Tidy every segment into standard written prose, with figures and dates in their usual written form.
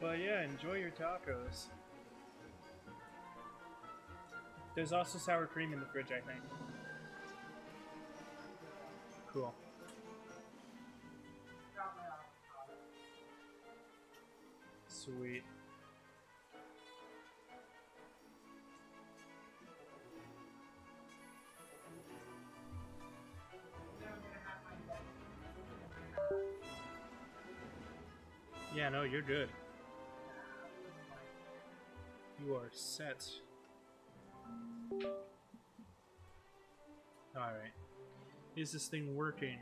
But yeah, enjoy your tacos. There's also sour cream in the fridge, I think. Cool. Sweet. Yeah, no, you're good. You are set. Alright. Is this thing working?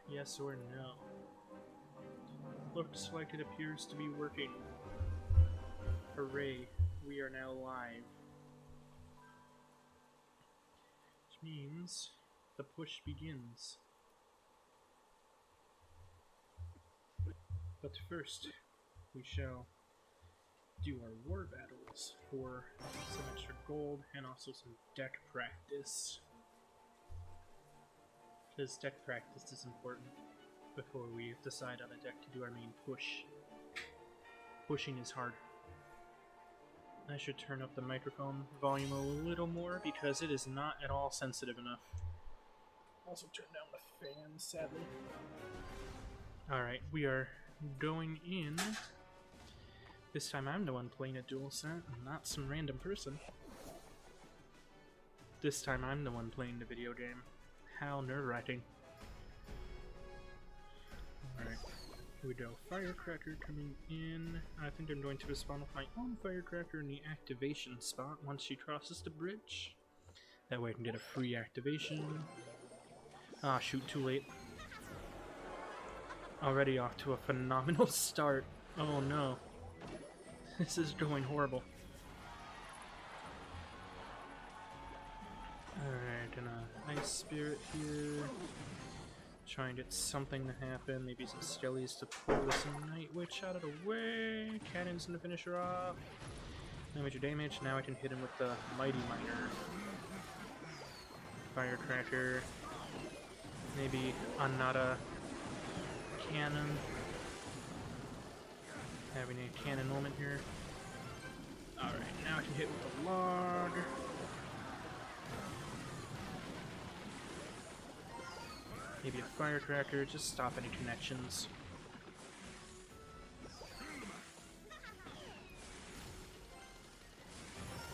Yes or no? Looks like it appears to be working. Hooray, we are now live. Which means the push begins. But first, we shall do our war battles for some extra gold and also some deck practice. Because deck practice is important before we decide on a deck to do our main push. Pushing is hard. I should turn up the microphone volume a little more because it is not at all sensitive enough. Also turn down the fan, sadly. Alright, we are going in. This time I'm the one playing a dual set, not some random person. This time I'm the one playing the video game. How nerve-wracking. Alright, here we go. Firecracker coming in. I think I'm going to respond with my own Firecracker in the activation spot once she crosses the bridge. That way I can get a free activation. Ah, shoot, too late. Already off to a phenomenal start. Oh no. This is going horrible. Alright, gonna Ice Spirit here. Try and get something to happen. Maybe some Skellies to pull this Night Witch out of the way. Cannon's gonna finish her off. No major damage. Now I can hit him with the Mighty Miner. Firecracker. Maybe Anata Cannon. Having a cannon moment here. Alright, now I can hit with the log. Maybe a firecracker, just stop any connections.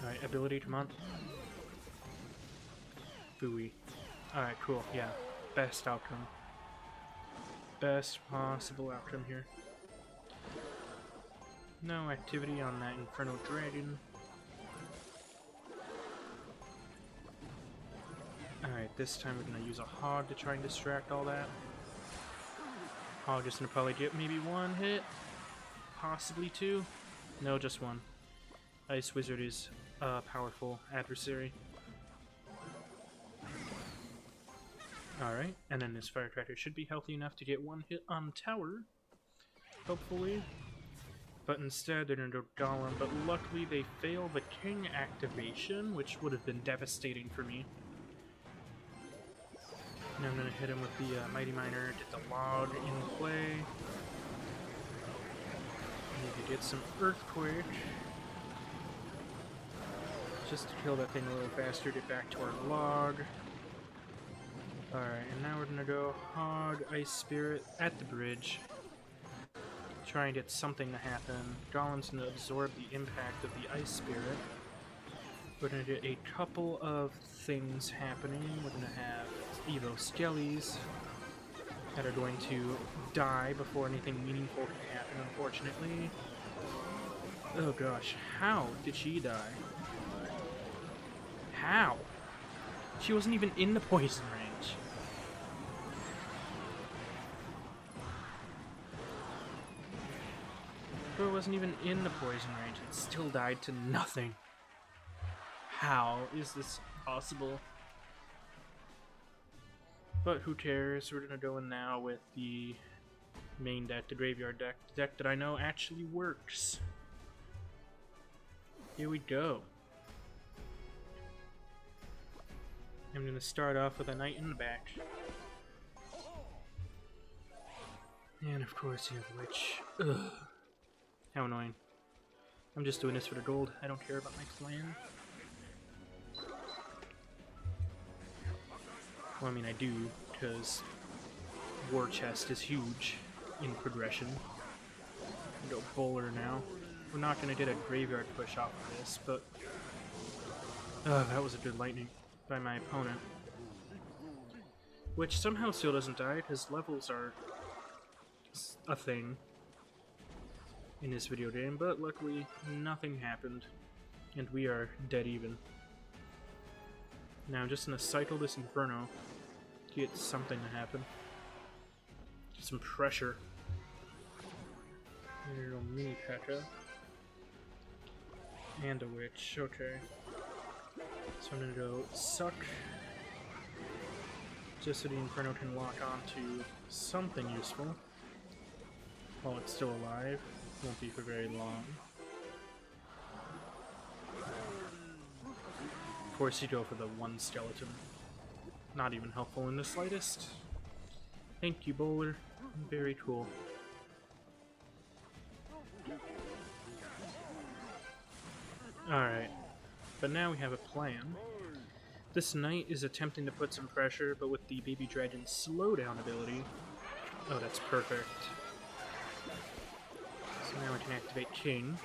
Alright, ability, come on. Booey. Alright, cool, yeah. Best outcome. Best possible outcome here. No activity on that Inferno Dragon. Alright, this time we're gonna use a Hog to try and distract all that. Hog is gonna probably get maybe one hit. Possibly two. No, just one. Ice Wizard is a powerful adversary. Alright, and then this Firecracker should be healthy enough to get one hit on tower. Hopefully. But instead they're gonna go Golem, but luckily they fail the King activation, which would have been devastating for me. Now I'm gonna hit him with the Mighty Miner, get the log in play. Maybe get some Earthquake. Just to kill that thing a little faster, get back to our log. Alright, and now we're gonna go Hog, Ice Spirit at the bridge. Try and get something to happen. Golem's gonna absorb the impact of the Ice Spirit. We're gonna get a couple of things happening. We're gonna have Evo Skellies that are going to die before anything meaningful can happen, unfortunately. Oh gosh, how did she die? How? She wasn't even in the poison range. Bro wasn't even in the poison range and still died to nothing. How is this possible? But who cares? We're gonna go in now with the main deck, the graveyard deck, the deck that I know actually works. Here we go. I'm gonna start off with a knight in the back. And of course you have Witch. Ugh. How annoying. I'm just doing this for the gold. I don't care about my clan. Well, I mean, I do, because War Chest is huge in progression. Go bowler now. We're not going to get a graveyard push off of this, but... that was a good lightning by my opponent. Which somehow still doesn't die, because levels are a thing in this video game, but luckily nothing happened, and we are dead even. Now I'm just going to cycle this Inferno to get something to happen. Get some pressure. There you go, mini P.E.K.K.A. And a witch, okay. So I'm gonna go suck. Just so the Inferno can lock on to something useful. While it's still alive. Won't be for very long. Of course you go for the one skeleton. Not even helpful in the slightest. Thank you, bowler. Very cool. Alright, but now we have a plan. This knight is attempting to put some pressure, but with the Baby Dragon's slowdown ability... Oh, that's perfect. So now we can activate King.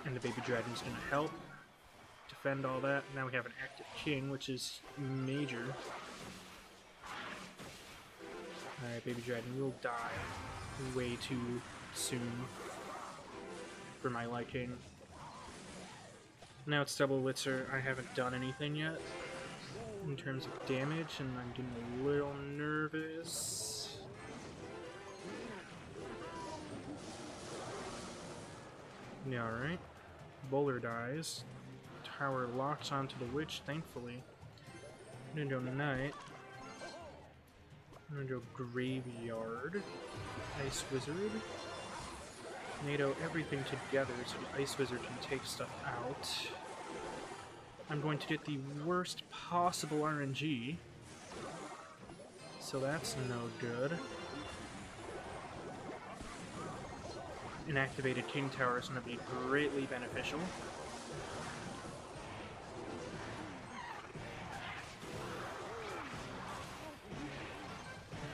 And the Baby Dragon's gonna help defend all that. Now we have an active King, which is major. Alright, Baby Dragon will die way too soon for my liking. Now it's double Witzer. I haven't done anything yet in terms of damage, and I'm getting a little nervous. Yeah, alright. Bowler dies. Tower locks onto the witch, thankfully. I'm gonna go Knight. I'm gonna go Graveyard. Ice Wizard. NATO everything together so the Ice Wizard can take stuff out. I'm going to get the worst possible RNG. So that's no good. An activated King Tower is going to be greatly beneficial.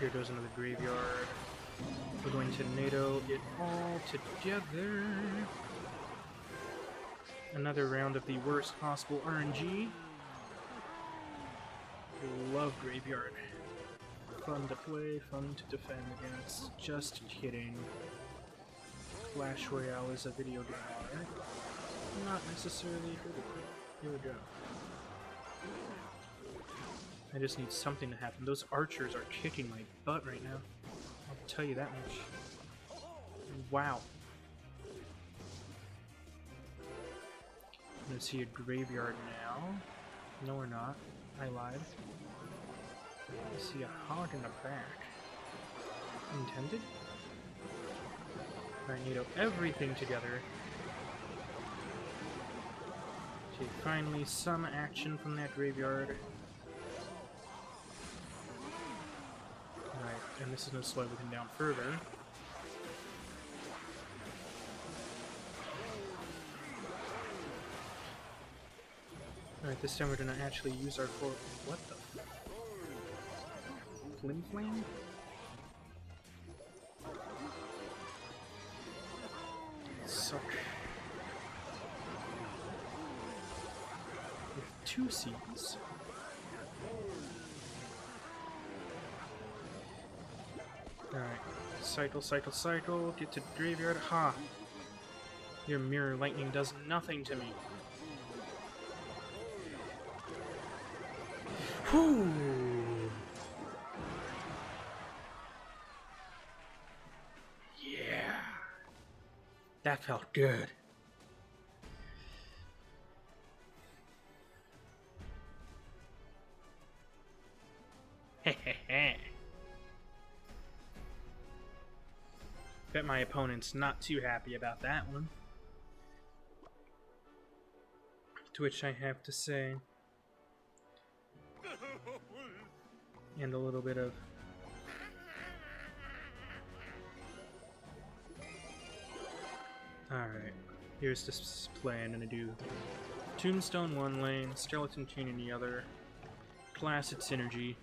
Here goes another graveyard. We're going to NATO it all together. Another round of the worst possible RNG. Love Graveyard. Fun to play, fun to defend against. Just kidding. Clash Royale is a video game, alright? Not necessarily critical. Here we go. I just need something to happen. Those archers are kicking my butt right now. I'll tell you that much. Wow. I'm gonna see a graveyard now. No, we're not. I lied. I see a hog in the back. Intended? I need everything together. Okay, finally some action from that graveyard. Alright, and this is gonna slow everything down further. Alright, this time we're gonna actually use our core. What the? Flim Flame? Suck. With 2 seeds. Alright. Cycle, cycle, cycle. Get to the graveyard. Ha! Your mirror lightning does nothing to me. Whew! Yeah! That felt good. Hehehe. Bet my opponent's not too happy about that one. To which I have to say... And a little bit of... Alright, here's this play. I'm gonna do Tombstone one lane, Skeleton King in the other, Placid Synergy,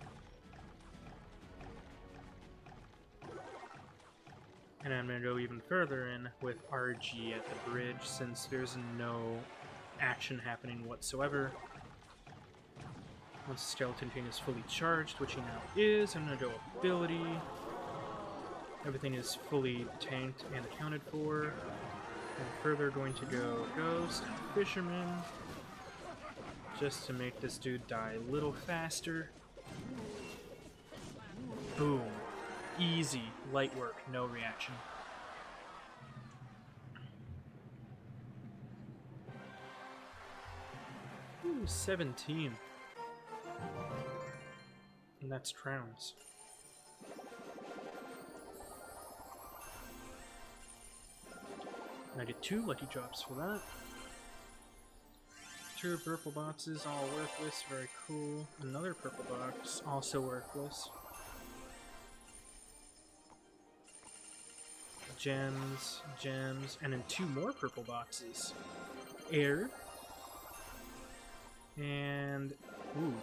and I'm gonna go even further in with RG at the bridge since there's no action happening whatsoever. Once Skeleton King is fully charged, which he now is, I'm gonna go ability. Everything is fully tanked and accounted for. And further going to go Ghost and Fisherman, just to make this dude die a little faster. Boom. Easy. Light work. No reaction. Ooh, 17. And that's Crowns. I get 2 lucky drops for that. 2 purple boxes, all worthless, very cool. Another purple box, also worthless. Gems, gems, and then 2 more purple boxes. Air. And, ooh,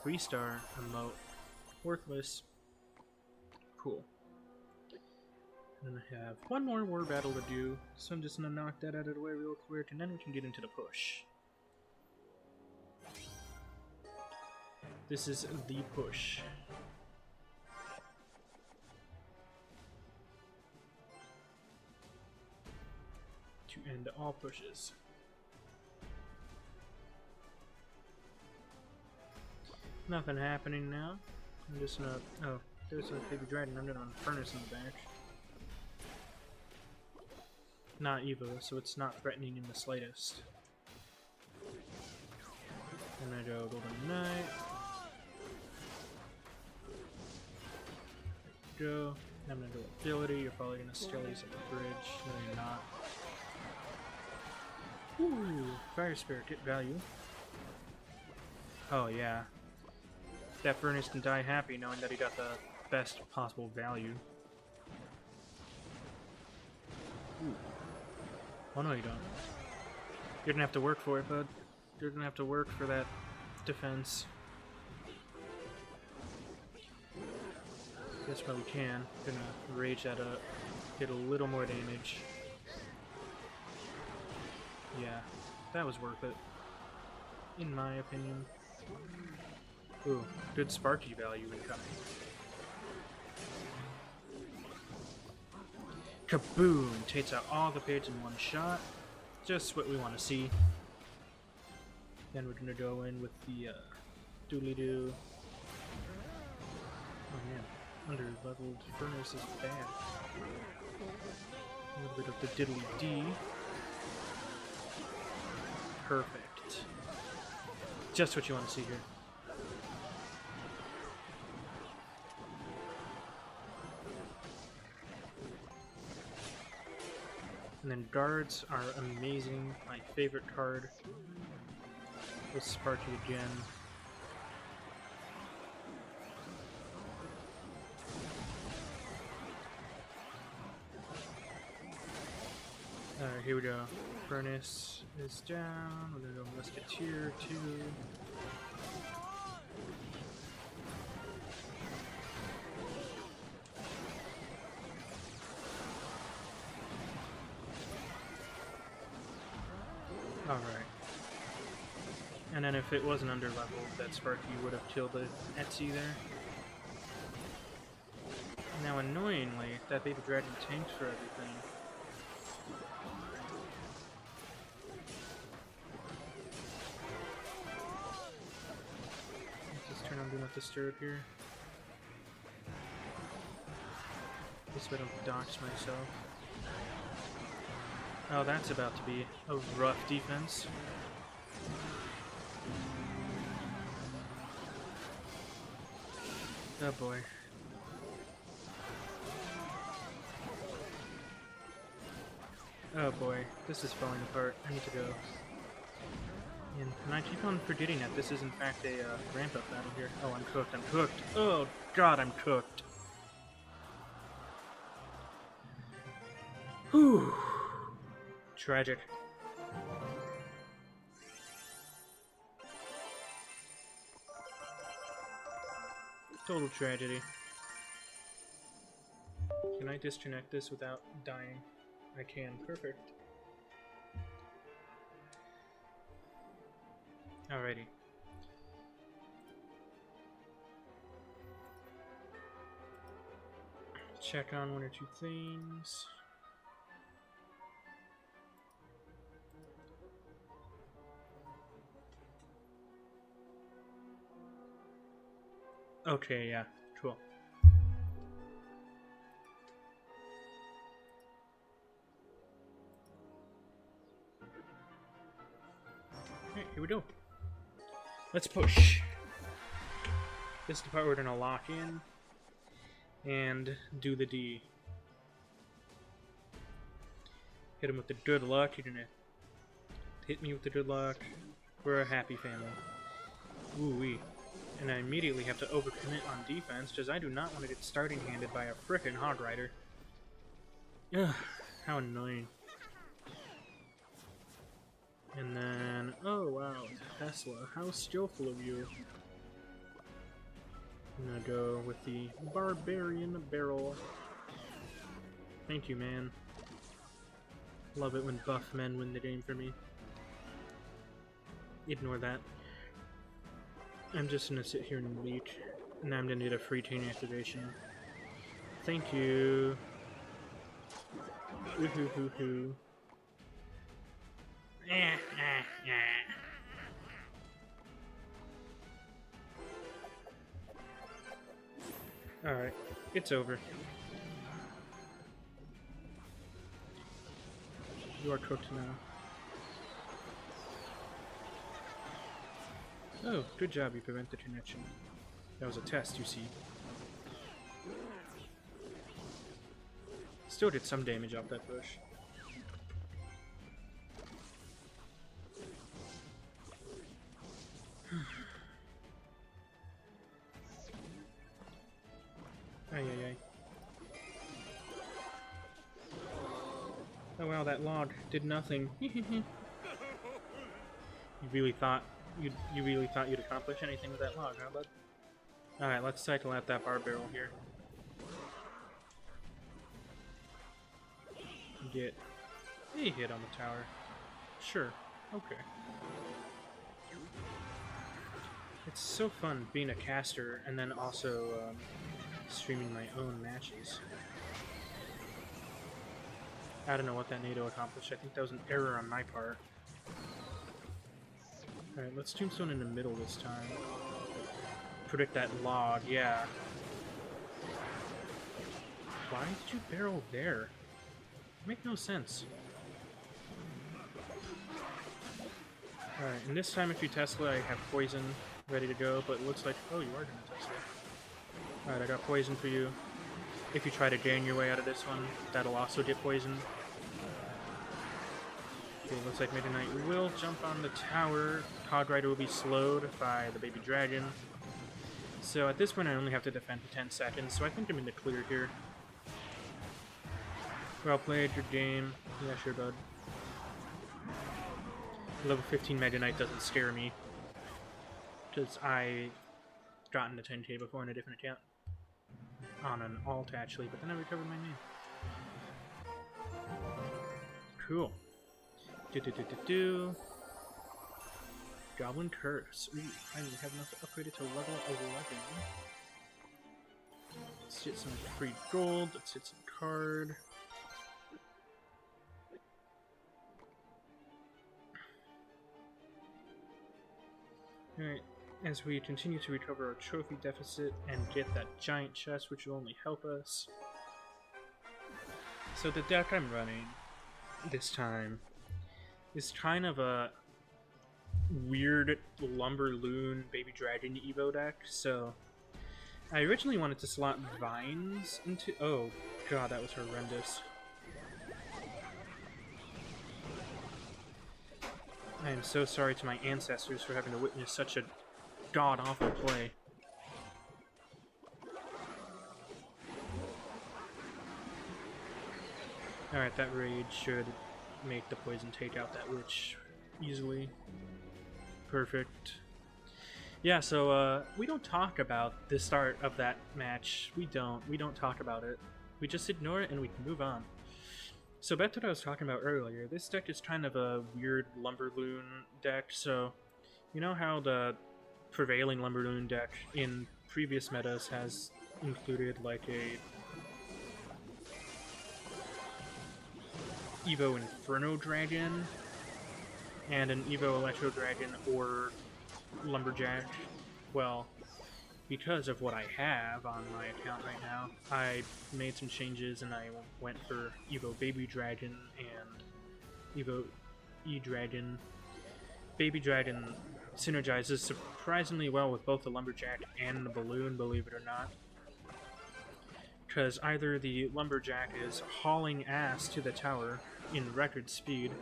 3-star emote. Worthless. Cool. And then I have 1 more war battle to do, so I'm just gonna knock that out of the way real quick, and then we can get into the push. This is the push. To end all pushes. Nothing happening now. I'm just gonna... Oh, there's a baby dragon. I'm gonna furnace in the back. Not Evo, so it's not threatening in the slightest. And I go Golden Knight. Go. I'm gonna go ability. You're probably gonna Skellies at the bridge. No, you're not. Ooh, Fire Spirit, get value. Oh yeah. That furnace can die happy knowing that he got the best possible value. Ooh. Oh no you don't. You're gonna have to work for it, bud. You're gonna have to work for that defense. Guess what we can. Gonna rage that up. Get a little more damage. Yeah, that was worth it. In my opinion. Ooh, good Sparky value incoming. Kaboom! Takes out all the page in one shot. Just what we want to see. Then we're gonna go in with the doodly-doo. Oh man, under-leveled furnace is bad. A little bit of the diddly-dee. Perfect. Just what you want to see here. And then guards are amazing. My favorite card was Sparky again. Alright, here we go. Furnace is down. We're gonna go Musketeer 2. Alright. And then if it wasn't under leveled, that Sparky would have killed the Etsy there. Now annoyingly, that baby dragon tanked for everything. Let's just turn on Do Not Disturb here. This way I don't dox myself. Oh, that's about to be a rough defense. Oh boy. Oh boy, this is falling apart. I need to go. And I keep on forgetting that this is in fact a ramp-up battle here. Oh, I'm cooked, I'm cooked. Oh god, I'm cooked. Whew. Tragic. Total tragedy. Can I disconnect this without dying? I can. Perfect. Alrighty. Check on one or two things. Okay, yeah, cool. Alright, here we go. Let's push. This is the part we're gonna lock in and do the D. Hit him with the good luck. You're gonna hit me with the good luck. We're a happy family. Ooh-wee. And I immediately have to overcommit on defense, because I do not want to get starting handed by a frickin' Hog Rider. Ugh, how annoying. And then, oh wow, Tesla, how skillful of you. I'm gonna go with the Barbarian Barrel. Thank you, man. Love it when buff men win the game for me. Ignore that. I'm just gonna sit here and wait, and I'm gonna get a free chain activation. Thank you. Woohoo. Alright, it's over. You are cooked now. Oh, good job, you prevented the connection. That was a test, you see. Still did some damage off that bush. Ay. Oh wow, that log did nothing. You really thought you'd accomplish anything with that log, huh, bud? Alright, let's cycle out that bar barrel here. Get a hit on the tower. Sure, okay. It's so fun being a caster and then also streaming my own matches. I don't know what that NATO accomplished. I think that was an error on my part. Alright, let's tombstone in the middle this time. Predict that log, yeah. Why did you barrel there? Make no sense. Alright, and this time if you Tesla, I have poison ready to go, but it looks like... Oh, you are gonna Tesla. Alright, I got poison for you. If you try to gain your way out of this one, that'll also get poisoned. Okay, looks like Meta Knight will jump on the tower. Hog Rider will be slowed by the baby dragon. So at this point I only have to defend for 10 seconds, so I think I'm in the clear here. Well played, good game. Yeah, sure, bud. Level 15 Meta Knight doesn't scare me. Because I got into 10k before in a different account. On an alt, actually, but then I recovered my name. Cool. Goblin Curse. Ooh, I have enough to upgrade it to level 11. Let's get some free gold. Let's hit some card. Alright, as we continue to recover our trophy deficit and get that giant chest, which will only help us. So the deck I'm running this time is kind of a weird Lumberloon Baby Dragon Evo deck. So I originally wanted to slot Vines into... Oh god, that was horrendous. I am so sorry to my ancestors for having to witness such a god-awful play. Alright, that raid should make the poison take out that witch easily. Perfect. Yeah, so we don't talk about the start of that match. We don't talk about it. We just ignore it and we can move on. So back to what I was talking about earlier. This deck is kind of a weird Lumberloon deck. So you know how the prevailing Lumberloon deck in previous metas has included like a Evo Inferno Dragon and an Evo Electro Dragon or Lumberjack? Well, because of what I have on my account right now, I made some changes and I went for Evo Baby Dragon and Evo E-Dragon. Baby Dragon synergizes surprisingly well with both the Lumberjack and the Balloon, believe it or not. Because either the Lumberjack is hauling ass to the tower in record speed.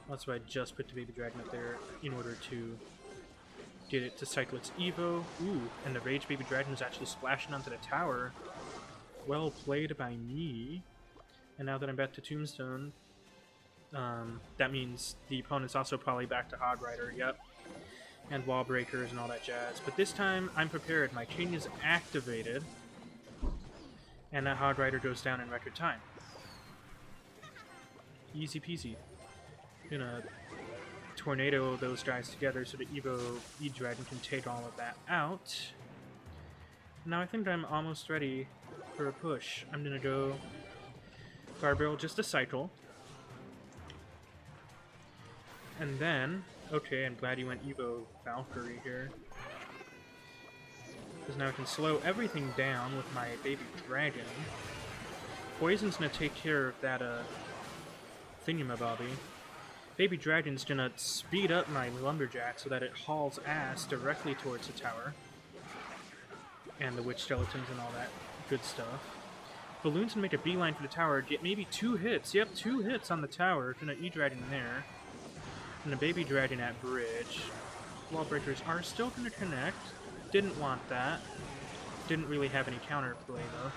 That's why I just put the Baby Dragon up there in order to get it to cycle its Evo. Ooh, and the Rage Baby Dragon is actually splashing onto the tower. Well played by me. And now that I'm back to Tombstone, that means the opponent's also probably back to Hog Rider, yep. And Wall Breakers and all that jazz. But this time, I'm prepared. My chain is activated. And that Hog Rider goes down in record time. Easy peasy. Gonna tornado those guys together so the Evo E-Dragon can take all of that out. Now I think I'm almost ready for a push. I'm gonna go Garbarrel just a cycle. And then, okay, I'm glad you went Evo Valkyrie here. Because now I can slow everything down with my Baby Dragon. Poison's gonna take care of that, thingamabobby. Baby Dragon's gonna speed up my Lumberjack so that it hauls ass directly towards the tower. And the Witch Skeletons and all that good stuff. Balloon's gonna make a beeline for the tower, get maybe 2 hits. Yep, 2 hits on the tower. Gonna E-Dragon there. And a Baby Dragon at bridge. Wall Breakers are still gonna connect. Didn't want that. Didn't really have any counterplay though.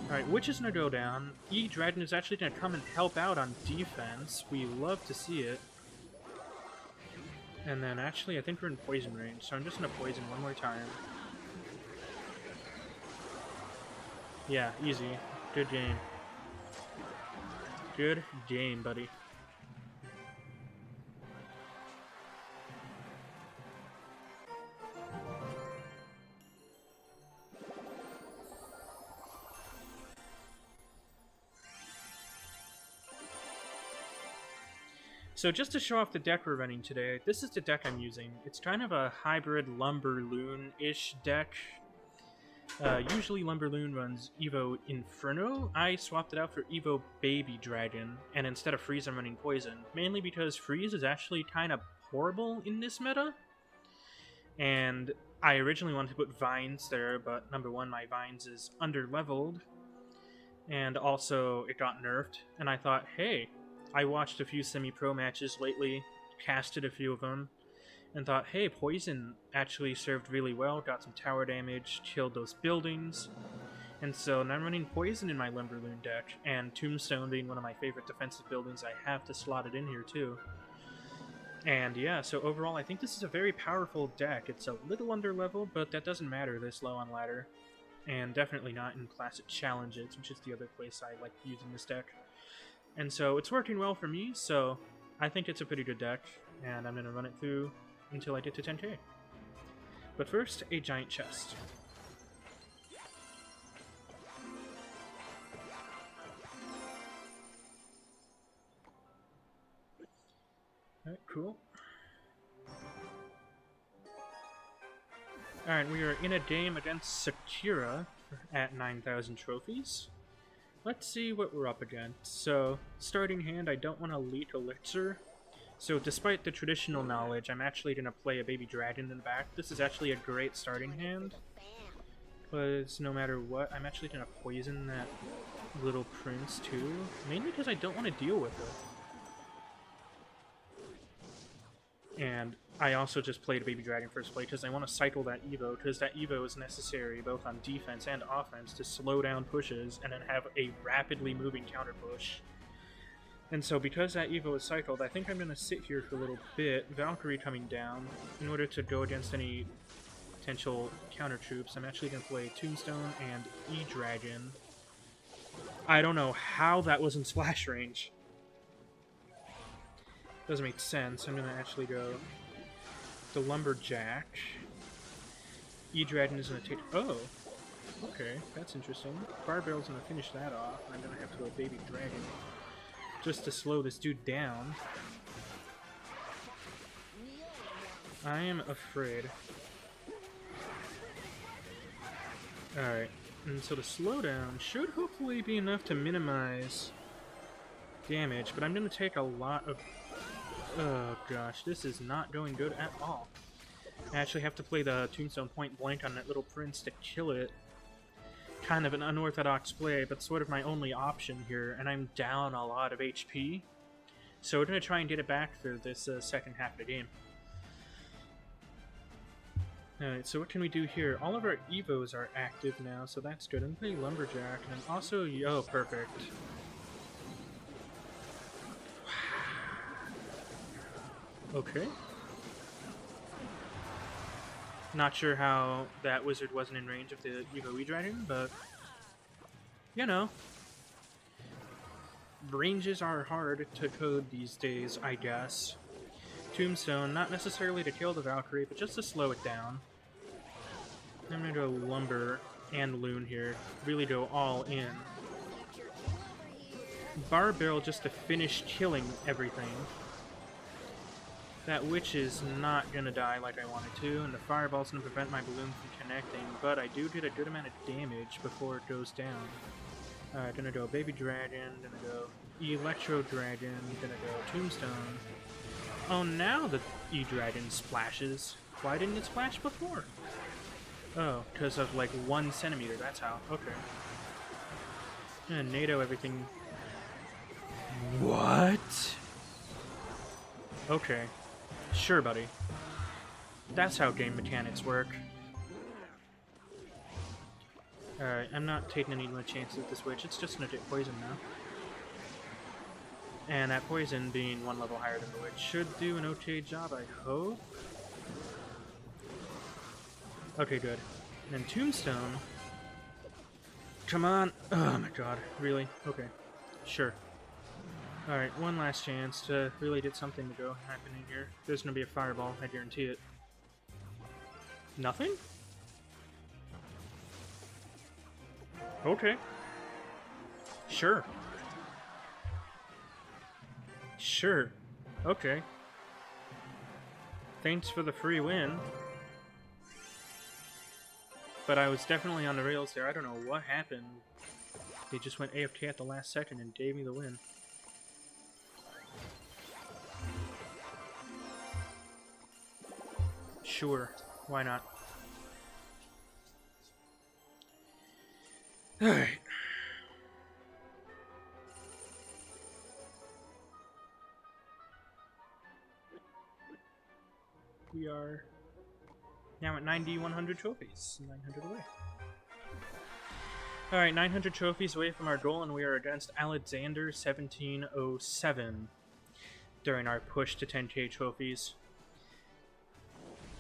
Alright, Witch is gonna go down. E-Dragon is actually gonna come and help out on defense. We love to see it. And then actually I think we're in poison range, so I'm just gonna poison one more time. Yeah, easy. Good game. Good game, buddy. So just to show off the deck we're running today, this is the deck I'm using. It's kind of a hybrid Lumberloon-ish deck. Usually Lumberloon runs Evo Inferno. I swapped it out for Evo Baby Dragon, and instead of Freeze I'm running Poison. Mainly because Freeze is actually kind of horrible in this meta. And I originally wanted to put Vines there, but number one, my Vines is under-leveled. And also, it got nerfed, and I thought, hey, I watched a few semi-pro matches lately, casted a few of them, and thought, hey, Poison actually served really well, got some tower damage, killed those buildings, and so now I'm running Poison in my Lumberloon deck, and Tombstone being one of my favorite defensive buildings, I have to slot it in here too. And yeah, so overall I think this is a very powerful deck. It's a little under-leveled, but that doesn't matter this low on ladder, and definitely not in Classic Challenges, which is the other place I like using this deck. And so it's working well for me, so I think it's a pretty good deck, and I'm going to run it through until I get to 10k. But first, a giant chest. Alright, cool. Alright, we are in a game against Sakura at 9,000 trophies. Let's see what we're up against. So, starting hand, I don't want to leak Elixir. So, despite the traditional knowledge, I'm actually going to play a Baby Dragon in the back. This is actually a great starting hand. Because no matter what, I'm actually going to poison that little prince too. Mainly because I don't want to deal with it. And I also just played a Baby Dragon first play because I want to cycle that Evo, because that Evo is necessary both on defense and offense to slow down pushes and then have a rapidly moving counter push. And so because that Evo is cycled, I think I'm going to sit here for a little bit, Valkyrie coming down, in order to go against any potential counter troops. I'm actually going to play Tombstone and E-Dragon. I don't know how that was in splash range. Doesn't make sense. I'm going to actually go the Lumberjack. E-Dragon is going to take... Oh! Okay, that's interesting. Barbarrel's going to finish that off, and I'm going to have to go Baby Dragon just to slow this dude down. I am afraid. Alright, and so the slowdown should hopefully be enough to minimize damage, but I'm going to take a lot of... Oh gosh, this is not going good at all. I actually have to play the Tombstone point blank on that little prince to kill it. Kind of an unorthodox play, but sort of my only option here, and I'm down a lot of HP. So we're going to try and get it back for this second half of the game. Alright, so what can we do here? All of our Evos are active now, so that's good. I'm playing Lumberjack, and also... Oh, perfect. Okay. Not sure how that wizard wasn't in range of the Evo E-Dragon, but... You know. Ranges are hard to code these days, I guess. Tombstone, not necessarily to kill the Valkyrie, but just to slow it down. I'm gonna go Lumber and Loon here. Really go all in. Barbarrel just to finish killing everything. That witch is not gonna die like I wanted to, and the fireball's gonna prevent my balloon from connecting, but I do get a good amount of damage before it goes down. Alright, gonna go Baby Dragon, gonna go Electro Dragon, gonna go Tombstone. Oh, now the E-Dragon splashes. Why didn't it splash before? Oh, because of like 1 centimeter, that's how. Okay. And NATO everything. What? Okay. Sure, buddy. That's how game mechanics work. Alright, I'm not taking any more chances with this witch. It's just gonna get poison now. And that poison, being 1 level higher than the witch, should do an okay job, I hope. Okay, good. And then Tombstone. Come on. Oh my god. Really? Okay. Sure. Alright, one last chance to really get something to go happening here. There's gonna be a fireball, I guarantee it. Nothing? Okay. Sure. Sure. Okay. Thanks for the free win. But I was definitely on the rails there. I don't know what happened. They just went AFK at the last second and gave me the win. Sure. Why not? Alright. We are now at 100 trophies. 900 away. Alright, 900 trophies away from our goal, and we are against Alexander 1707 during our push to 10k trophies.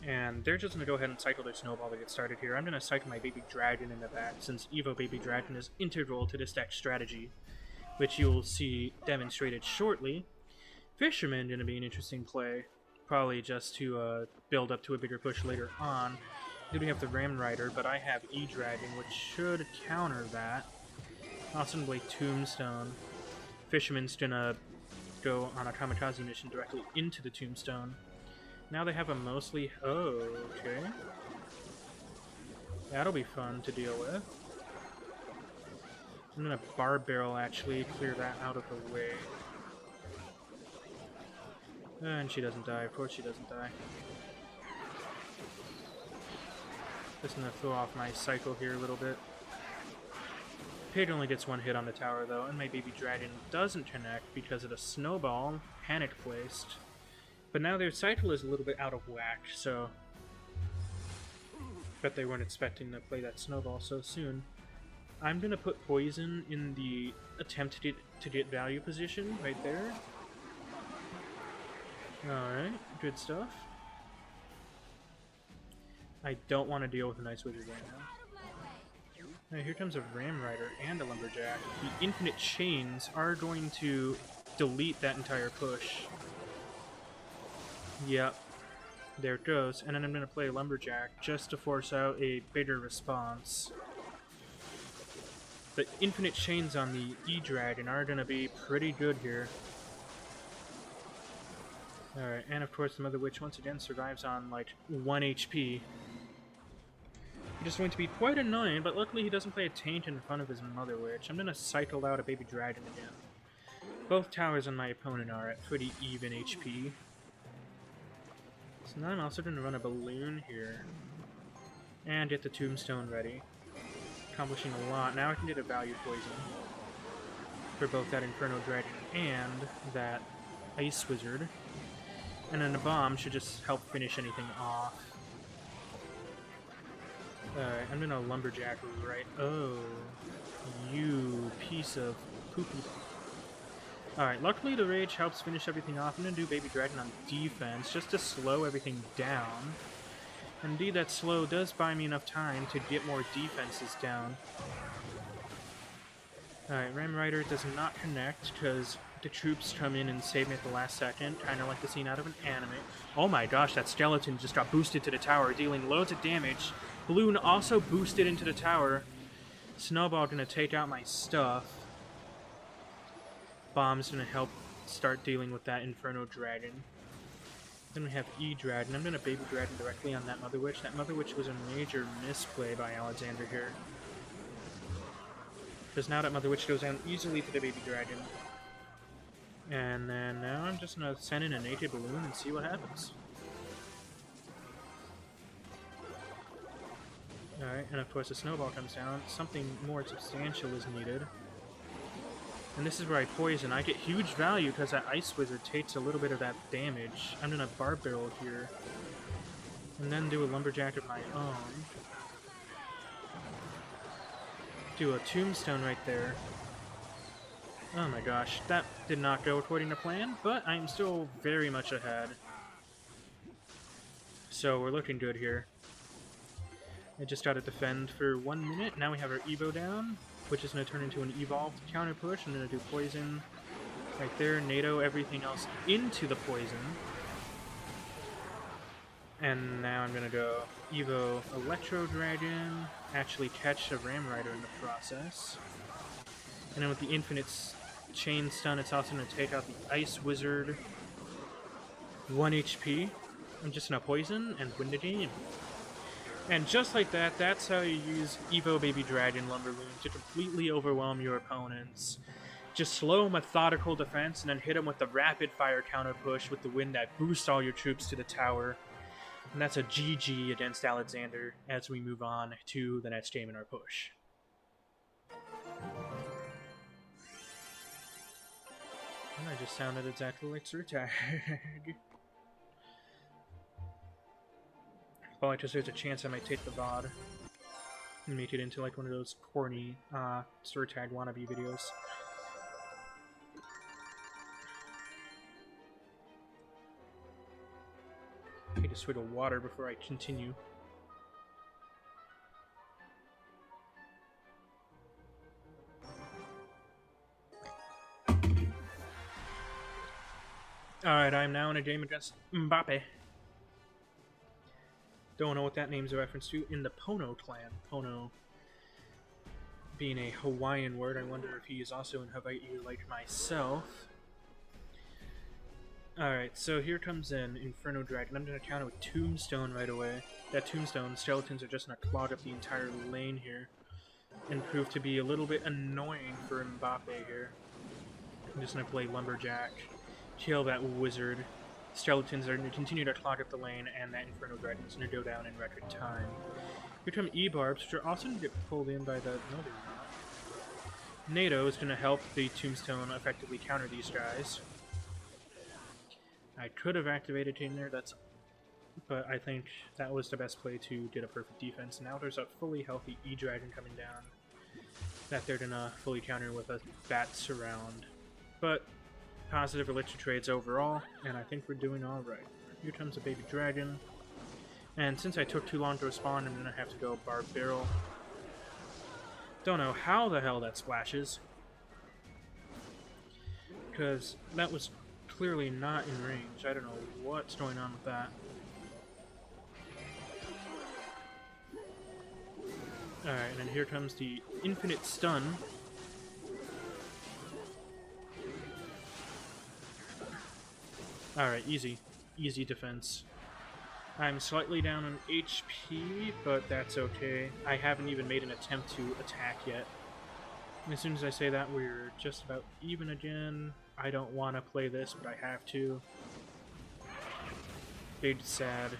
And they're just going to go ahead and cycle their snowball to get started here. I'm going to cycle my Baby Dragon in the back, since Evo Baby Dragon is integral to this deck strategy, which you will see demonstrated shortly. Fisherman going to be an interesting play, probably just to build up to a bigger push later on. Then we have the Ram Rider, but I have E-Dragon, which should counter that. Also going to play Tombstone. Fisherman's going to go on a Kamikaze mission directly into the Tombstone. Now they have a mostly... Oh, okay. That'll be fun to deal with. I'm gonna Barbarrel actually, clear that out of the way. And she doesn't die, of course she doesn't die. Just gonna throw off my cycle here a little bit. Pig only gets 1 hit on the tower though, and my Baby Dragon doesn't connect because of the snowball panic placed. But now their cycle is a little bit out of whack, so... Bet they weren't expecting to play that snowball so soon. I'm gonna put poison in the attempt to get value position right there. Alright, good stuff. I don't want to deal with an Ice Wizard right now. Alright, here comes a Ram Rider and a Lumberjack. The Infinite Chains are going to delete that entire push. Yep. There it goes. And then I'm going to play Lumberjack just to force out a bigger response. The Infinite Chains on the E-Dragon are going to be pretty good here. Alright, and of course the Mother Witch once again survives on like 1 HP. Which is going to be quite annoying, but luckily he doesn't play a Taint in front of his Mother Witch. I'm going to cycle out a Baby Dragon again. Both towers on my opponent are at pretty even HP. So now I'm also going to run a Balloon here. And get the Tombstone ready. Accomplishing a lot. Now I can get a Value Poison. For both that Inferno Dragon and that Ice Wizard. And then the Bomb should just help finish anything off. Alright, I'm gonna Lumberjack right... Oh, you piece of poopy. Alright, luckily the Rage helps finish everything off. I'm gonna do Baby Dragon on defense, just to slow everything down. Indeed, that slow does buy me enough time to get more defenses down. Alright, Ram Rider does not connect, because the troops come in and save me at the last second, kind of like the scene out of an anime. Oh my gosh, that skeleton just got boosted to the tower, dealing loads of damage. Balloon also boosted into the tower. Snowball gonna take out my stuff. Bomb's gonna help start dealing with that Inferno Dragon. Then we have E-Dragon. I'm gonna Baby Dragon directly on that Mother Witch. That Mother Witch was a major misplay by Alexander here. Because now that Mother Witch goes down easily to the Baby Dragon. And then now I'm just gonna send in a Naked Balloon and see what happens. Alright, and of course the Snowball comes down. Something more substantial is needed. And this is where I poison. I get huge value because that Ice Wizard takes a little bit of that damage. I'm gonna Barb Barrel here. And then do a Lumberjack of my own. Do a Tombstone right there. Oh my gosh, that did not go according to plan, but I'm still very much ahead. So we're looking good here. I just gotta defend for 1 minute. Now we have our Evo down, which is gonna turn into an evolved counter push. I'm gonna do poison right there, NATO everything else into the poison. And now I'm gonna go Evo Electro Dragon, actually catch a Ram Rider in the process. And then with the Infinite Chain Stun, it's also gonna take out the Ice Wizard. 1 HP. I'm just gonna poison and win the game. And just like that, that's how you use Evo Baby Dragon Lumberloon to completely overwhelm your opponents. Just slow, methodical defense, and then hit them with the rapid fire counter push with the wind that boosts all your troops to the tower. And that's a GG against Alexander as we move on to the next game in our push. And I just sounded exactly like Surtag. Well, I just there's a chance I might take the VOD and make it into like one of those corny Surtag wannabe videos. Take a swig of water before I continue. Alright, I'm now in a game against Mbappe. Don't know what that name's a reference to. In the Pono clan. Pono being a Hawaiian word, I wonder if he is also in Hawaii like myself. Alright, so here comes an Inferno Dragon. I'm going to counter with Tombstone right away. That Tombstone, skeletons are just going to clog up the entire lane here. And prove to be a little bit annoying for Mbappe here. I'm just going to play Lumberjack. Kill that Wizard. Skeletons are going to continue to clog up the lane, and that Inferno Dragon is going to go down in record time. Here come E-Barbs, which are also going to get pulled in by the... No, they're not. NATO is going to help the Tombstone effectively counter these guys. I could have activated in there, but I think that was the best play to get a perfect defense. Now there's a fully healthy E-Dragon coming down. that they're gonna fully counter with a bat surround. But positive elixir trades overall, and I think we're doing alright. Here comes a baby dragon. And since I took too long to respond, I'm gonna have to go Barb Barrel. Don't know how the hell that splashes, because that was clearly not in range. I don't know what's going on with that. Alright, and then here comes the infinite stun. Alright, easy. Easy defense. I'm slightly down on HP, but that's okay. I haven't even made an attempt to attack yet. And as soon as I say that, we're just about even again. I don't want to play this, but I have to. Big sad.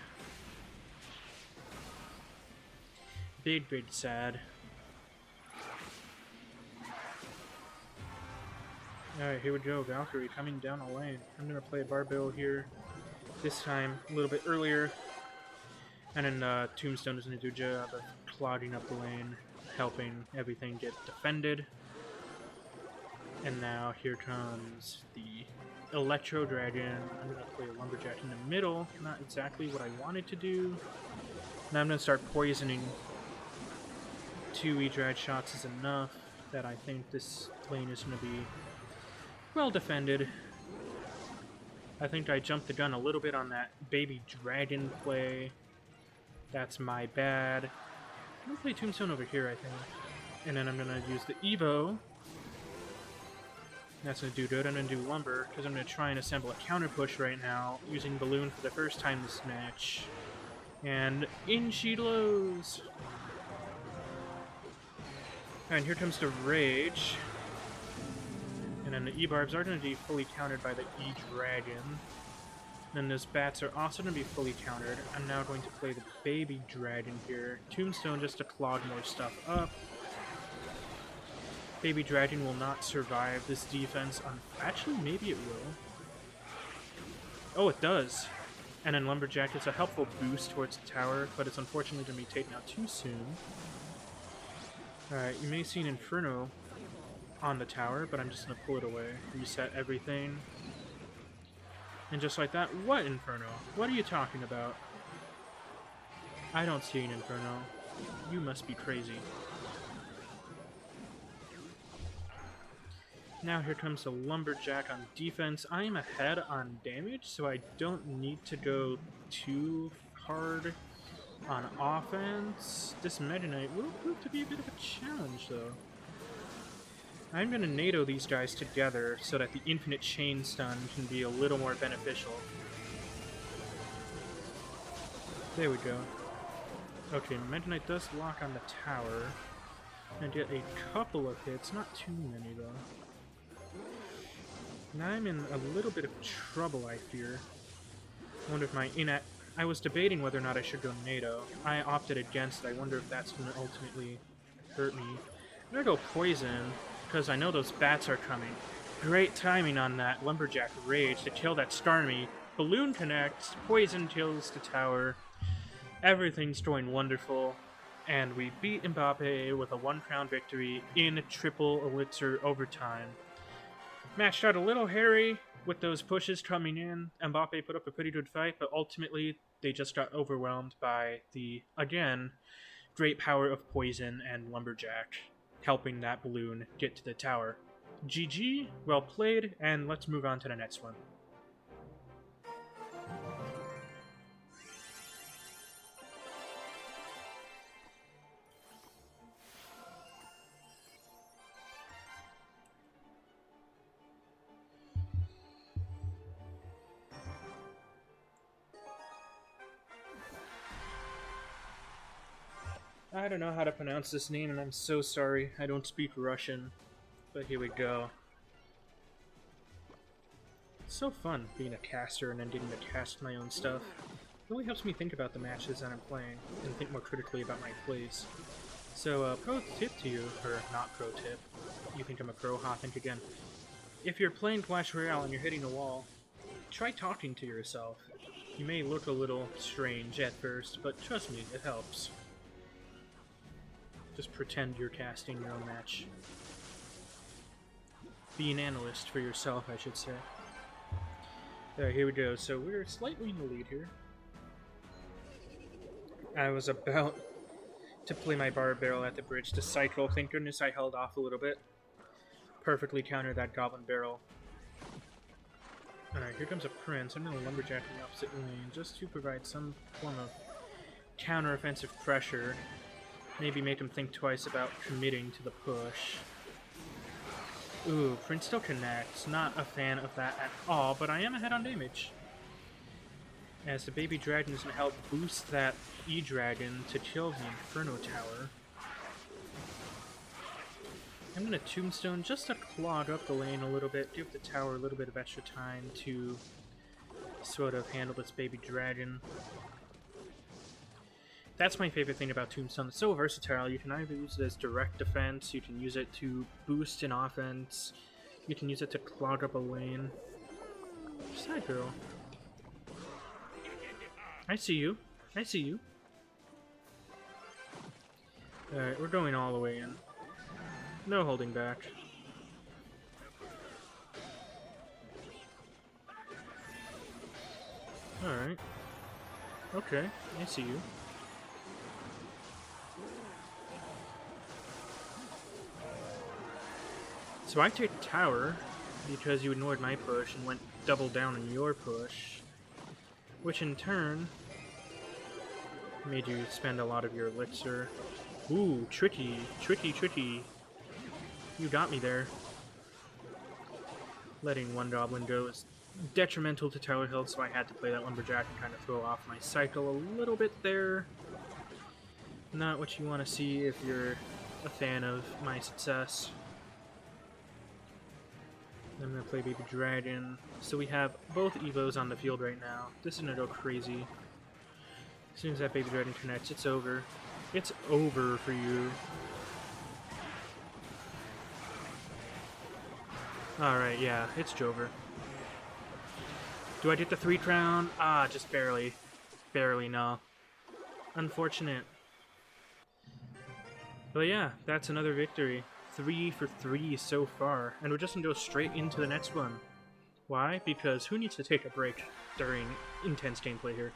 Big sad. Alright, here we go. Valkyrie coming down the lane. I'm gonna play a Barbell here. This time, a little bit earlier. And then Tombstone is gonna do a job of clogging up the lane, helping everything get defended. And now here comes the Electro Dragon. I'm gonna play a Lumberjack in the middle. Not exactly what I wanted to do. Now I'm gonna start poisoning. 2 E-Drag shots is enough that I think this lane is gonna be well defended. I think I jumped the gun a little bit on that baby dragon play. That's my bad. I'm gonna play Tombstone over here, I think. And then I'm gonna use the Evo. That's gonna do good. I'm gonna do Lumber, because I'm gonna try and assemble a counter push right now, using Balloon for the first time this match. And in she blows! And here comes the Rage. And then the E-Barbs are going to be fully countered by the E-Dragon. Then those bats are also going to be fully countered. I'm now going to play the Baby Dragon here. Tombstone just to clog more stuff up. Baby Dragon will not survive this defense. Actually, maybe it will. Oh, it does. And then Lumberjack is a helpful boost towards the tower, but it's unfortunately going to be taken out too soon. Alright, you may see an Inferno on the tower, but I'm just going to pull it away, reset everything. And just like that, what Inferno? What are you talking about? I don't see an Inferno. You must be crazy. Now here comes the Lumberjack on defense. I am ahead on damage, so I don't need to go too hard on offense. This Meta Knight will prove to be a bit of a challenge, though. I'm going to NATO these guys together so that the infinite chain stun can be a little more beneficial. There we go. Okay, Meta Knight does lock on the tower and get a couple of hits, not too many though. Now I'm in a little bit of trouble, I fear. I wonder if my I was debating whether or not I should go NATO. I opted against it. I wonder if that's going to ultimately hurt me. I'm going to go Poison, because I know those bats are coming. Great timing on that Lumberjack Rage to kill that Starmie. Balloon connects, Poison kills the tower. Everything's going wonderful. And we beat Mbappe with a 1-crown victory in triple elixir overtime. Match got a little hairy with those pushes coming in. Mbappe put up a pretty good fight, but ultimately they just got overwhelmed by the, again, great power of Poison and Lumberjack, helping that balloon get to the tower. GG, well played, and let's move on to the next one. I don't know how to pronounce this name, and I'm so sorry. I don't speak Russian. But here we go. It's so fun being a caster and then getting to cast my own stuff. It really helps me think about the matches that I'm playing and think more critically about my plays. So, pro tip to you, or not pro tip, you think I'm a pro, think again. If you're playing Clash Royale and you're hitting a wall, try talking to yourself. You may look a little strange at first, but trust me, it helps. Just pretend you're casting your own match. Be an analyst for yourself, I should say. Alright, here we go. So we're slightly in the lead here. I was about to play my Barb Barrel at the bridge to cycle. Thank goodness I held off a little bit. Perfectly countered that Goblin Barrel. Alright, here comes a Prince. I'm going to Lumberjack in the opposite lane just to provide some form of counter-offensive pressure. Maybe make him think twice about committing to the push. Ooh, Prince still connects. Not a fan of that at all, but I am ahead on damage. As the Baby Dragon is going to help boost that E-Dragon to kill the Inferno Tower. I'm going to Tombstone just to clog up the lane a little bit, give the tower a little bit of extra time to sort of handle this Baby Dragon. That's my favorite thing about Tombstone. It's so versatile. You can either use it as direct defense, you can use it to boost an offense, you can use it to clog up a lane. Side girl. I see you. I see you. Alright, we're going all the way in. No holding back. Alright. Okay, I see you. So I take tower because you ignored my push and went double down on your push, which in turn made you spend a lot of your elixir. Ooh, tricky, tricky, tricky. You got me there. Letting one goblin go is detrimental to tower health, so I had to play that Lumberjack and kind of throw off my cycle a little bit there. Not what you want to see if you're a fan of my success. I'm going to play Baby Dragon. So we have both Evos on the field right now. This is going to go crazy. As soon as that Baby Dragon connects, it's over. It's over for you. Alright, yeah, it's Jover. Do I get the 3 crown? Ah, just barely. Barely, no. Unfortunate. But yeah, that's another victory. 3 for 3 so far. And we're just gonna go straight into the next one. Why? Because who needs to take a break during intense gameplay here?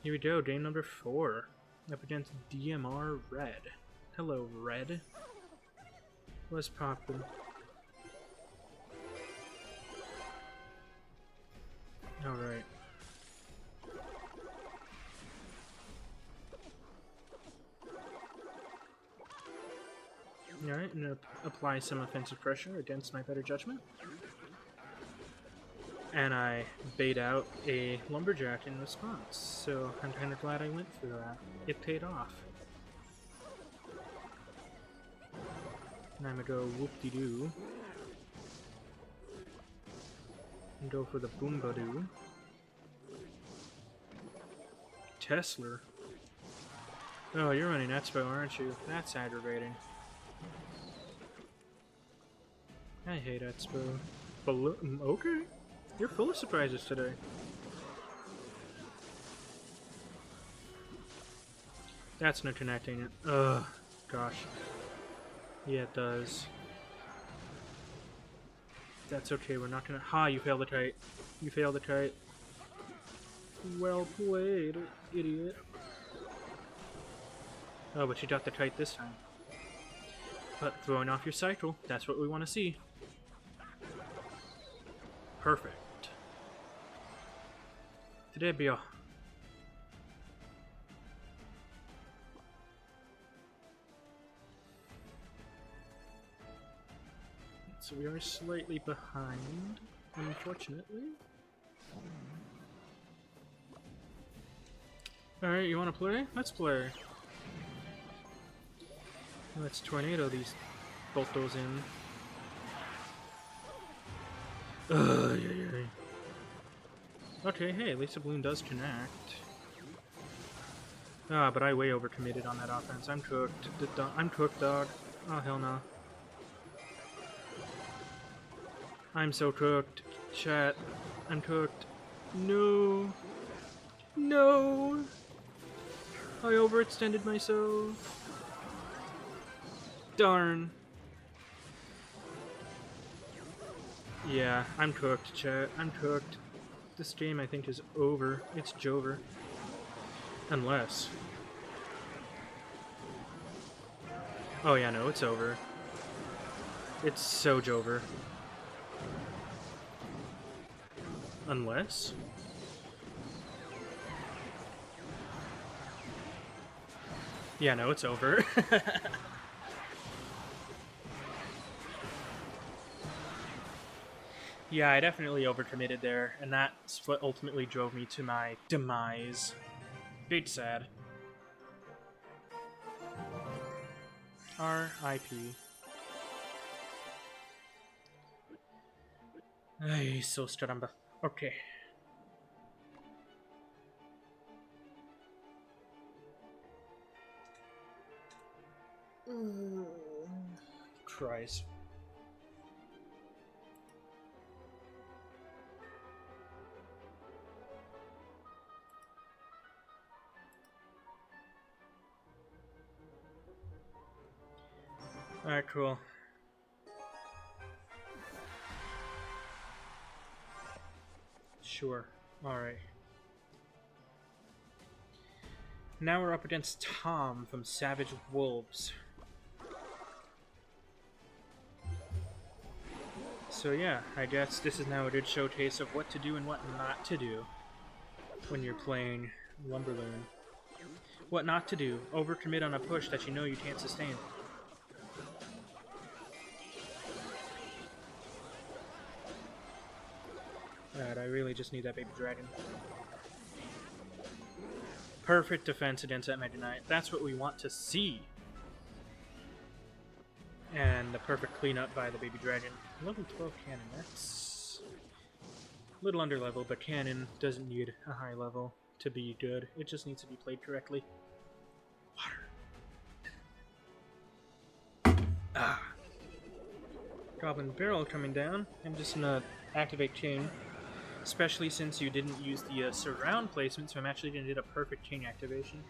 Here we go, game number 4. Up against DMR Red. Hello, Red. What's poppin'? Alright. Alright, I'm gonna apply some offensive pressure against my better judgment. And I bait out a Lumberjack in response, so I'm kind of glad I went through that. It paid off. And I'm gonna go whoop-de-doo. And go for the boom-ba-doo. Tesla. Oh, you're running Expo, aren't you? That's aggravating. I hate Expo. Balloon. Okay. You're full of surprises today. That's not connecting it. Ugh. Gosh. Yeah, it does. That's okay, we're not gonna... Ha, you failed the kite. You failed the kite. Well played, idiot. Oh, but you got the kite this time. But throwing off your cycle, that's what we want to see. Perfect. Today be all. So we are slightly behind, unfortunately. Alright, you want to play? Let's play. Let's tornado these, both those in. Yeah. Okay, hey, at least the balloon does connect. Ah, but I way overcommitted on that offense. I'm cooked. I'm cooked, dog. Oh, hell no. I'm so cooked. Chat. I'm cooked. No. No. I overextended myself. Darn. Yeah, I'm cooked, chat. I'm cooked. This game, I think, is over. It's Jover. Unless... Oh yeah, no, it's over. It's so Jover. Unless... Yeah, no, it's over. Yeah, I definitely overcommitted there, and that's what ultimately drove me to my demise. Big sad. R.I.P. Ay, so stramba. Okay. Christ. Alright, cool. Sure. Alright. Now we're up against Tom from Savage Wolves. So yeah, I guess this is now a good showcase of what to do and what not to do when you're playing Lumberloon. What not to do. Overcommit on a push that you know you can't sustain. God, I really just need that baby dragon. Perfect defense against that Meta Knight. That's what we want to see. And the perfect cleanup by the baby dragon. Level 12 cannon, that's a little under level, but cannon doesn't need a high level to be good. It just needs to be played correctly. Water. Ah. Goblin Barrel coming down. I'm just gonna activate King. Especially since you didn't use the surround placement, so I'm actually gonna do a perfect King activation.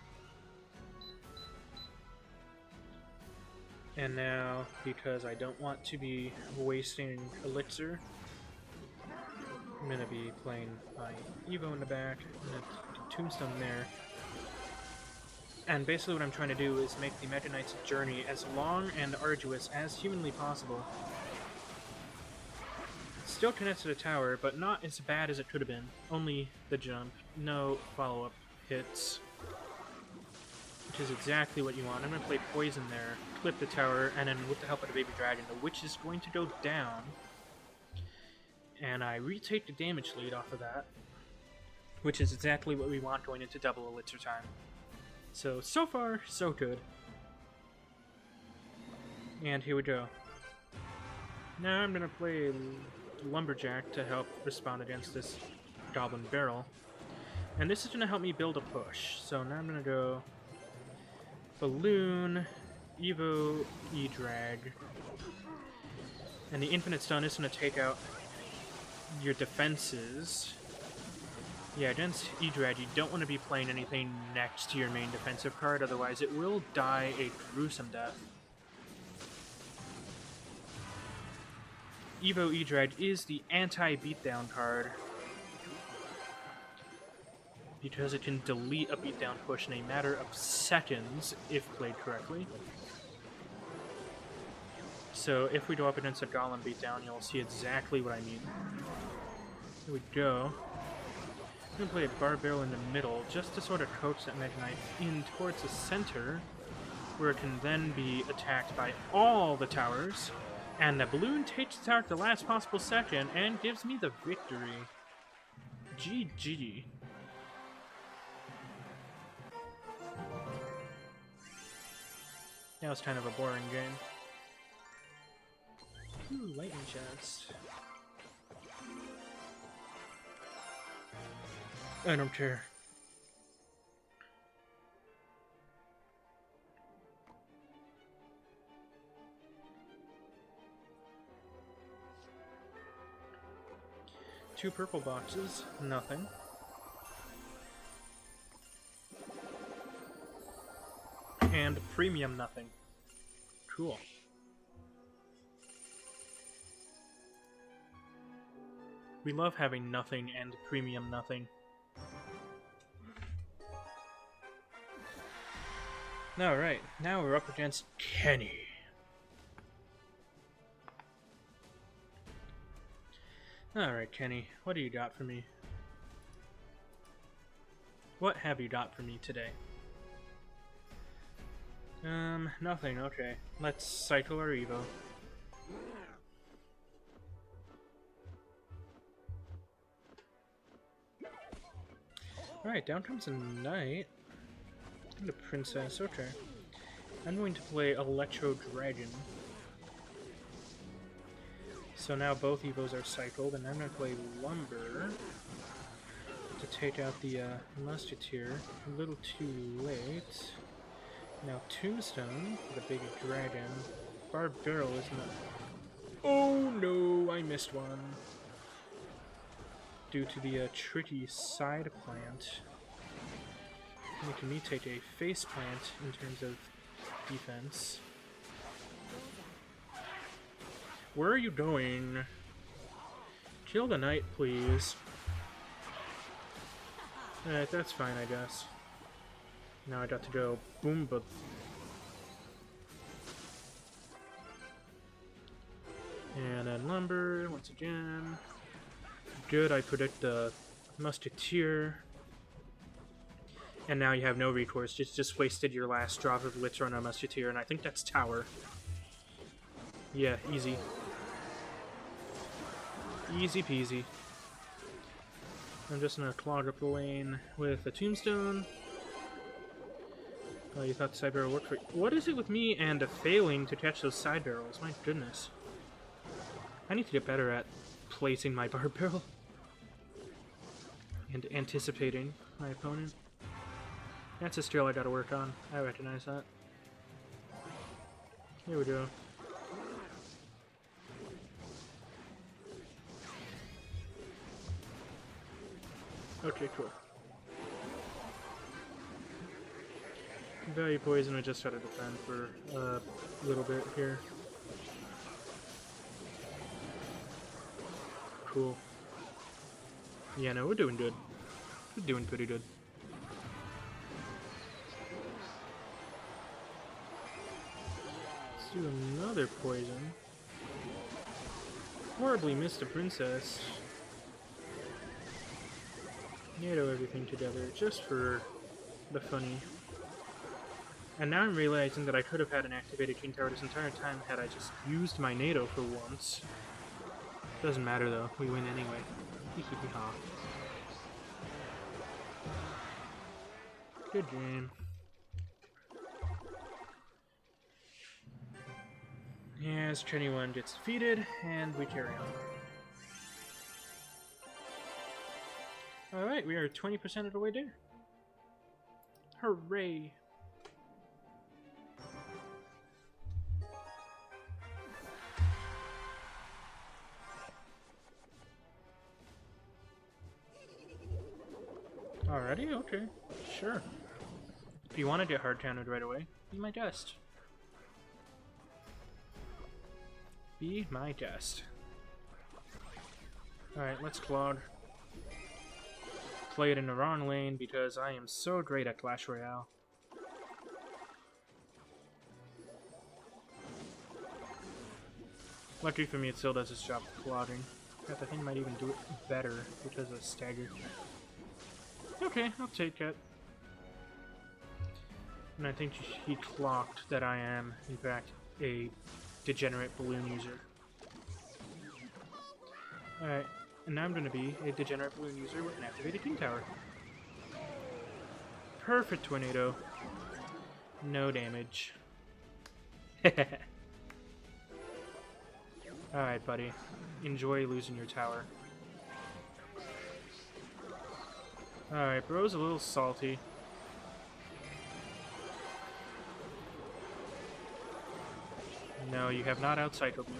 And now, because I don't want to be wasting Elixir, I'm going to be playing my Evo in the back, and a Tombstone there. And basically what I'm trying to do is make the Meta Knight's journey as long and arduous as humanly possible. Still connects to the tower, but not as bad as it could have been. Only the jump, no follow-up hits. Which is exactly what you want. I'm going to play Poison there, clip the tower, and then with the help of the Baby Dragon, the Witch is going to go down. And I retake the damage lead off of that, which is exactly what we want going into double Elixir time. So far, so good. And here we go. Now I'm going to play Lumberjack to help respond against this Goblin Barrel. And this is going to help me build a push. So now I'm going to go Balloon, Evo, E-Drag. And the Infinite Stun is going to take out your defenses. Yeah, against E-Drag, you don't want to be playing anything next to your main defensive card, otherwise it will die a gruesome death. Evo E-Drag is the anti-beatdown card, because it can delete a beatdown push in a matter of seconds if played correctly. So if we go up against a Golem beatdown, you'll see exactly what I mean. Here we go. I'm going to play a Bar Barrel in the middle, just to sort of coax that Meta Knight in towards the center, where it can then be attacked by all the towers. And the Balloon takes the tower at the last possible second and gives me the victory. GG. That was kind of a boring game. Ooh, lightning chest. I don't care. Two purple boxes, nothing. and premium nothing. Cool. We love having nothing and premium nothing. Alright, now we're up against Kenny. Alright, Kenny, what do you got for me? What have you got for me today? Nothing, okay. Let's cycle our Evo. Alright, down comes a knight. And a princess, okay. I'm going to play Electro Dragon. So now both Evos are cycled, and I'm going to play Lumber to take out the Musketeer. A little too late. Now Tombstone for the big dragon. Barbarrel is not... Oh no, I missed one. Due to the tricky side plant. Making me take a face plant in terms of defense. Where are you going? Kill the knight, please. Alright, that's fine, I guess. Now I got to go Boomba. And then Lumber, once again. Good, I predict the Musketeer. And now you have no recourse, just wasted your last drop of Lich on a Musketeer, and I think that's Tower. Yeah, easy. Easy peasy. I'm just gonna clog up the lane with a Tombstone. Oh, you thought the side barrel worked for you. What is it with me and failing to catch those side barrels? My goodness. I need to get better at placing my bar barrel. And anticipating my opponent. That's a skill I gotta work on. I recognize that. Here we go. Okay, cool. Value poison, I just gotta defend for a little bit here. Cool. Yeah, no, we're doing good. We're doing pretty good. Let's do another poison. Horribly missed a princess. NATO everything together, just for the funny. And now I'm realizing that I could have had an activated King Tower this entire time had I just used my NATO for once. Doesn't matter though, we win anyway. Hee-hee-hee-ha. Good game. Yes, Trini 1 gets defeated, and we carry on. Alright, we are 20% of the way there. Hooray! Alrighty? Okay. Sure. If you want to get hard counted right away, be my guest. Be my guest. Alright, let's Claude. Play it in the wrong lane because I am so great at Clash Royale. Lucky for me, it still does its job of clogging. I think it might even do it better because of stagger. Okay, I'll take it. And I think he clocked that I am, in fact, a degenerate balloon user. Alright, and now I'm going to be a degenerate balloon user with an activated King Tower. Perfect tornado. No damage. Alright, buddy. Enjoy losing your tower. Alright, bro's a little salty. No, you have not outcycled me.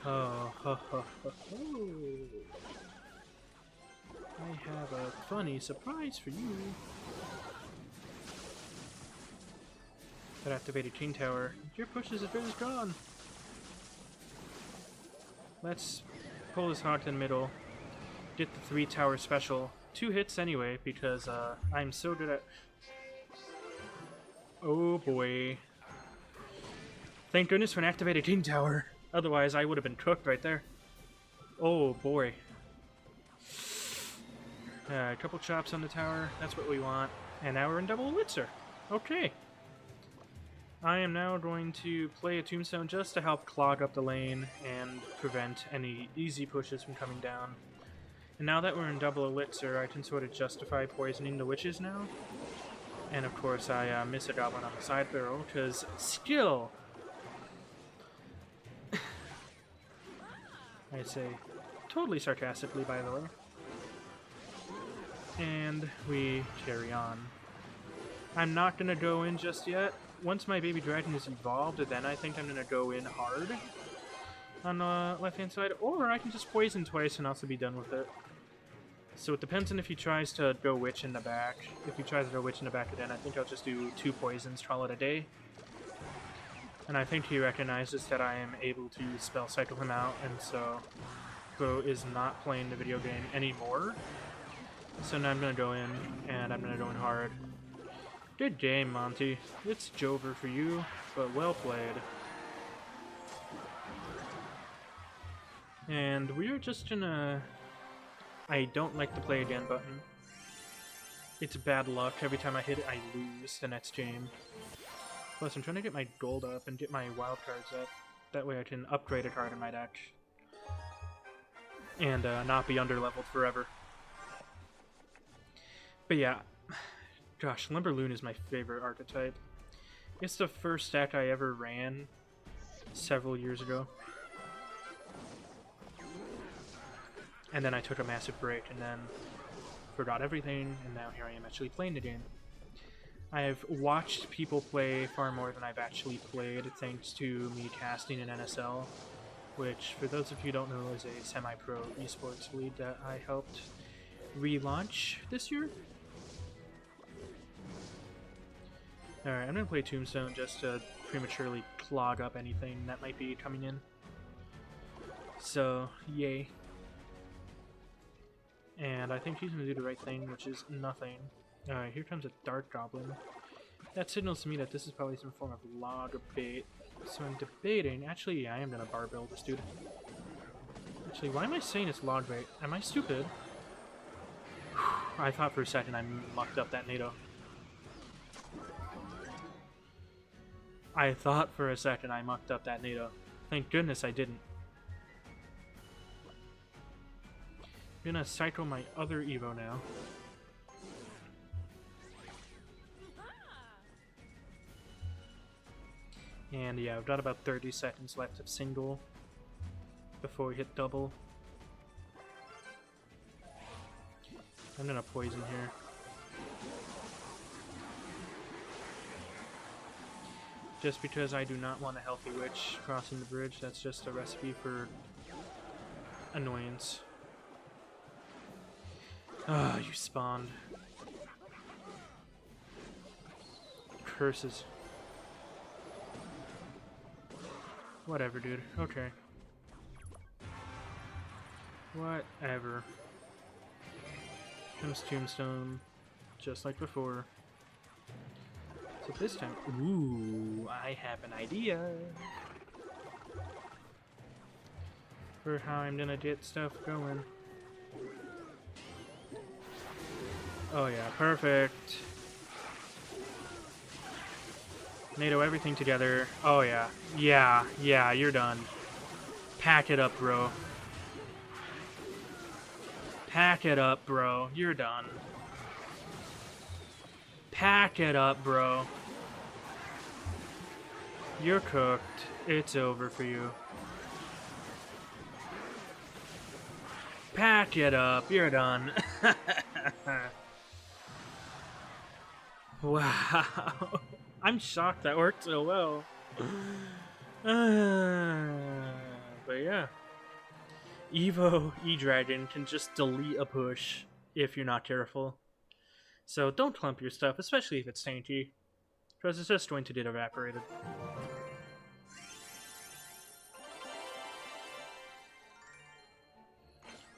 Oh, ho, ho, ho, ho. I have a funny surprise for you. That activated King Tower. Your push is as good as gone. Let's pull this hog to the middle. Get the 3 tower special. 2 hits anyway, because I'm so good at... Oh boy. Thank goodness for an activated King Tower. Otherwise, I would have been cooked right there. Oh boy. A couple chops on the tower. That's what we want. And now we're in double Elixir. Okay. I am now going to play a Tombstone just to help clog up the lane and prevent any easy pushes from coming down. And now that we're in double Elixir, I can sort of justify poisoning the witches now. And of course I miss a goblin on the side barrel, because skill! I say totally sarcastically, by the way. And we carry on. I'm not going to go in just yet. Once my baby dragon is evolved, then I think I'm going to go in hard on the left-hand side, or I can just poison twice and also be done with it. So it depends on if he tries to go witch in the back. If he tries to go witch in the back again, I think I'll just do 2 poisons, call it a day. And I think he recognizes that I am able to spell cycle him out, and so Bo is not playing the video game anymore. So now I'm going to go in, and I'm going to go in hard. Good game, Monty. It's Jover for you, but well played. And we're just gonna... I don't like the play again button. It's bad luck. Every time I hit it, I lose the next game. Plus, I'm trying to get my gold up and get my wild cards up. That way I can upgrade a card in my deck. And not be underleveled forever. But yeah, gosh, Lumberloon is my favorite archetype. It's the first deck I ever ran several years ago. And then I took a massive break and then forgot everything, and now here I am actually playing the game. I have watched people play far more than I've actually played, thanks to me casting in NSL, which, for those of you who don't know, is a semi-pro esports league that I helped relaunch this year. Alright, I'm going to play Tombstone just to prematurely clog up anything that might be coming in. So, yay. And I think he's going to do the right thing, which is nothing. Alright, here comes a Dark Goblin. That signals to me that this is probably some form of log bait. So I'm debating... Actually, yeah, I am going to bar build this dude. Actually, why am I saying it's log bait? Am I stupid? I thought for a second I mucked up that NATO. I thought for a second I mucked up that NATO. Thank goodness I didn't. I'm gonna cycle my other Evo now. And yeah, I've got about 30 seconds left of single before we hit double. I'm gonna poison here. Just because I do not want a healthy witch crossing the bridge, that's just a recipe for annoyance. Ah, you spawned. Curses. Whatever, dude. Okay. Whatever. Comes Tombstone, just like before. So this time, ooh, I have an idea for how I'm gonna get stuff going. Oh yeah, perfect. NATO everything together. Oh yeah. Yeah, you're done. Pack it up, bro. Pack it up, bro. You're done. Pack it up, bro. You're cooked. It's over for you. Pack it up. You're done. Wow. I'm shocked that worked so well. But yeah. Evo E-Dragon can just delete a push if you're not careful. So don't clump your stuff, especially if it's tainty, because it's just going to get evaporated.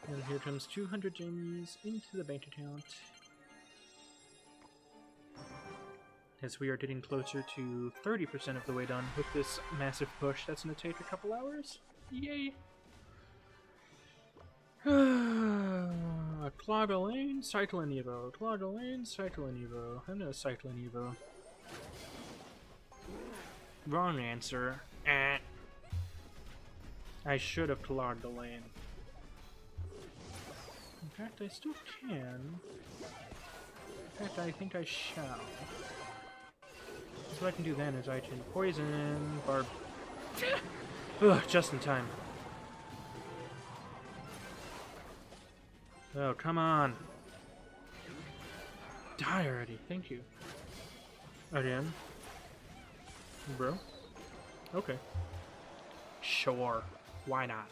And here comes 200 gems into the bank account. As we are getting closer to 30% of the way done with this massive push that's going to take a couple hours. Yay! Claudolane, Cyclone Evo. Claudolane, Cyclone Evo. I'm gonna Cyclone Evo. Wrong answer. I should have Claudolane. In fact, I still can. In fact, I think I shall. So what I can do then is I can poison, barb. Ugh, just in time. Oh, come on. Die already, thank you. Again? Bro? Okay. Sure. Why not?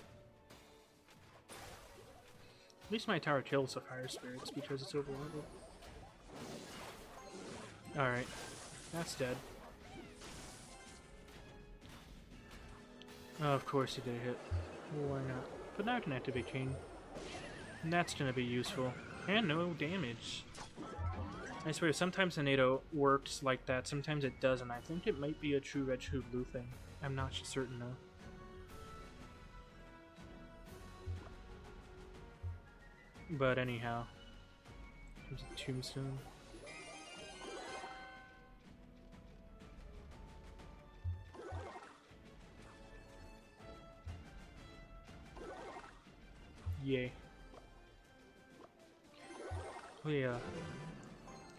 At least my tower kills the fire spirits because it's overloaded. Alright. That's dead. Oh, of course he did a hit. Why not? But now I can activate Chain. And that's gonna be useful. And no damage. I swear, sometimes the NATO works like that, sometimes it doesn't. I think it might be a true red, true blue thing. I'm not certain though. But anyhow. There's a tombstone. Yay. Oh yeah.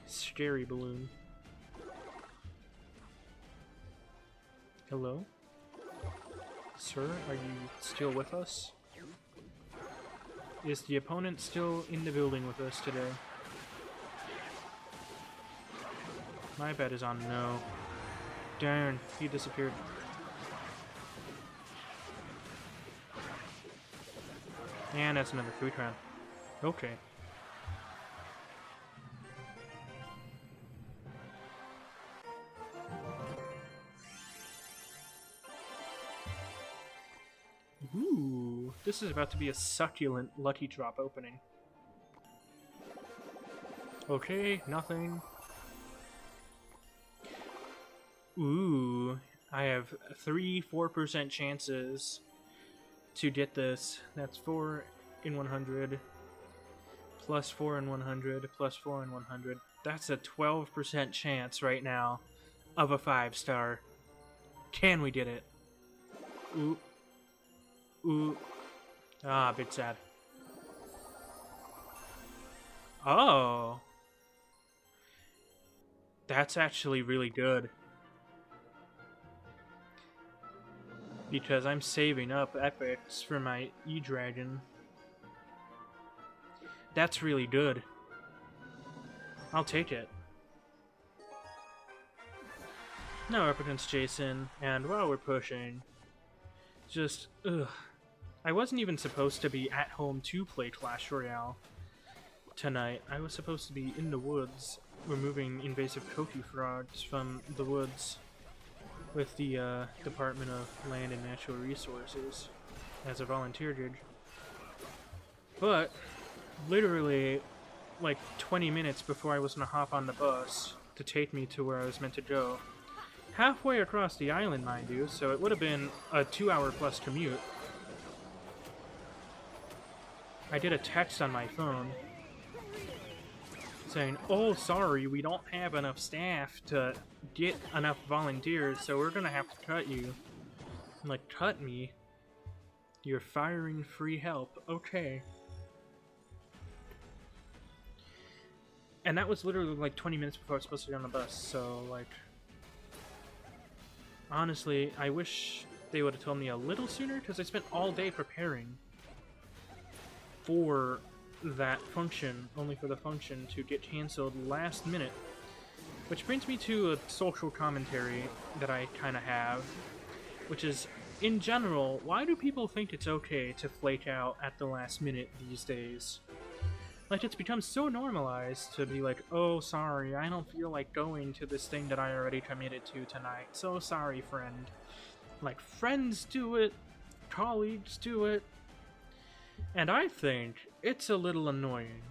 Scary balloon. Hello? Sir, are you still with us? Is the opponent still in the building with us today? My bet is on no. Darn, he disappeared. And that's another food round. Okay. Ooh, this is about to be a succulent lucky drop opening. Okay, nothing. Ooh, I have 3-4% chances to get this. That's 4 in 100, plus 4 in 100, plus 4 in 100. That's a 12% chance right now of a 5-star. Can we get it? Ooh. Ooh. Ah, bit sad. Oh. That's actually really good. Because I'm saving up epics for my E-Dragon. That's really good. I'll take it. Now we're up against Jason, and while we're pushing, just, ugh. I wasn't even supposed to be at home to play Clash Royale tonight. I was supposed to be in the woods, removing invasive Koki frogs from the woods with the Department of Land and Natural Resources as a volunteer gig. But literally like 20 minutes before I was gonna hop on the bus to take me to where I was meant to go, halfway across the island, mind you, so it would have been a 2-hour plus commute, I did a text on my phone saying, "Oh, sorry, we don't have enough staff to get enough volunteers, so we're gonna have to cut you." I'm like, cut me? You're firing free help. Okay. And that was literally like 20 minutes before I was supposed to get on the bus, so like, honestly, I wish they would have told me a little sooner, because I spent all day preparing for that function, only for the function to get cancelled last minute. Which brings me to a social commentary that I kind of have, which is, in general, why do people think it's okay to flake out at the last minute these days? Like, it's become so normalized to be like, oh, sorry, I don't feel like going to this thing that I already committed to tonight. So sorry, friend. Like, friends do it, colleagues do it. And I think it's a little annoying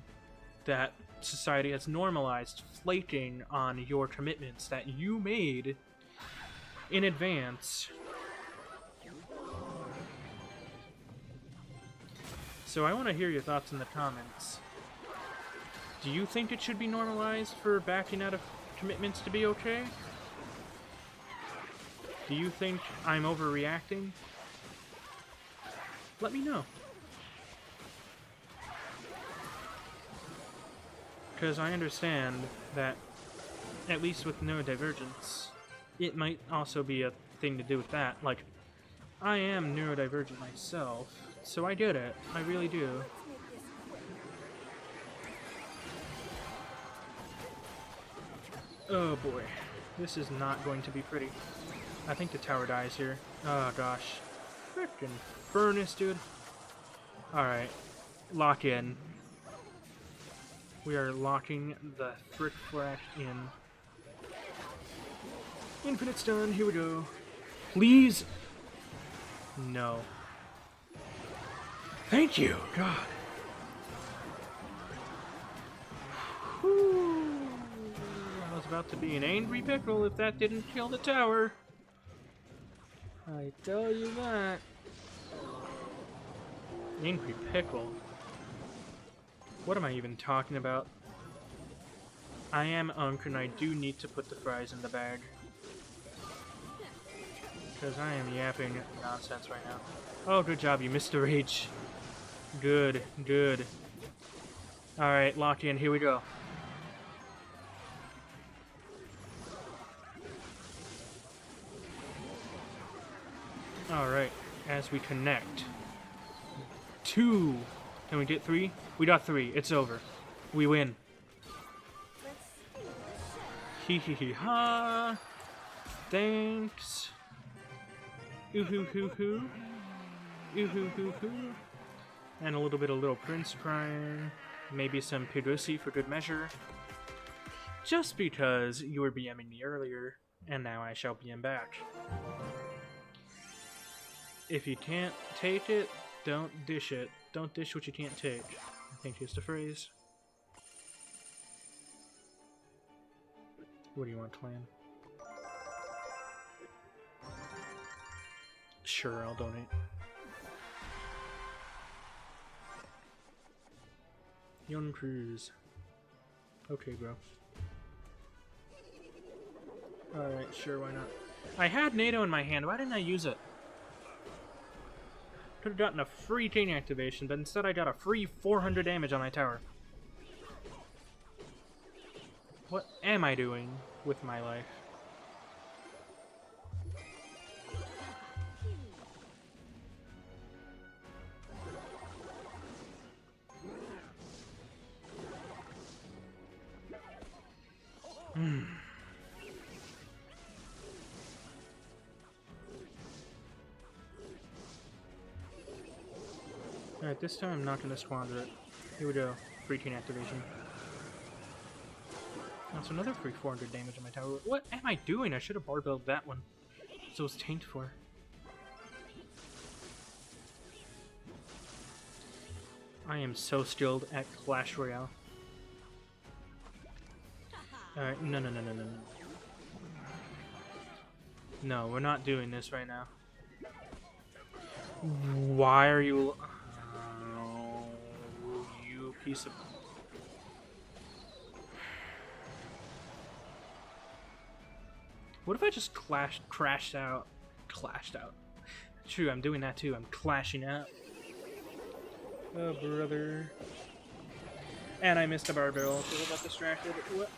that society has normalized flaking on your commitments that you made in advance. So I want to hear your thoughts in the comments. Do you think it should be normalized for backing out of commitments to be okay? Do you think I'm overreacting? Let me know. Because I understand that, at least with neurodivergence, it might also be a thing to do with that. Like, I am neurodivergent myself, so I get it. I really do. Oh boy. This is not going to be pretty. I think the tower dies here. Oh gosh. Frickin' furnace, dude. Alright. Lock in. We are locking the frick flash in. Infinite stun, here we go. Please! No. Thank you! God. Whew. I was about to be an angry pickle if that didn't kill the tower. I tell you that. Angry pickle. What am I even talking about? I am Unk and I do need to put the fries in the bag. Because I am yapping nonsense right now. Oh, good job, you missed the rage. Good, good. Alright, lock in, here we go. Alright, as we connect. 2. Can we get 3? We got 3. It's over. We win. Hee hee hee ha. Thanks. Ooh hoo hoo hoo. Ooh hoo hoo hoo. And a little bit of Little Prince crying. Maybe some Pirusi for good measure. Just because you were BMing me earlier, and now I shall BM back. If you can't take it, don't dish it. Don't dish what you can't take. I think is the phrase. What do you want, clan? Sure, I'll donate. Young Cruz. Okay, bro. Alright, sure, why not? I had NATO in my hand, why didn't I use it? Could have gotten a free chain activation, but instead I got a free 400 damage on my tower. What am I doing with my life? Alright, this time I'm not going to squander it. Here we go. Free chain activation. That's another free 400 damage on my tower. What am I doing? I should have barbelled that one. So it's tanked for. I am so skilled at Clash Royale. Alright, no. No, we're not doing this right now. Why are you... Oh, you piece of... What if I just crashed out? Clashed out. True, I'm doing that too. I'm clashing out. Oh, brother. And I missed a barbell because I got distracted. What?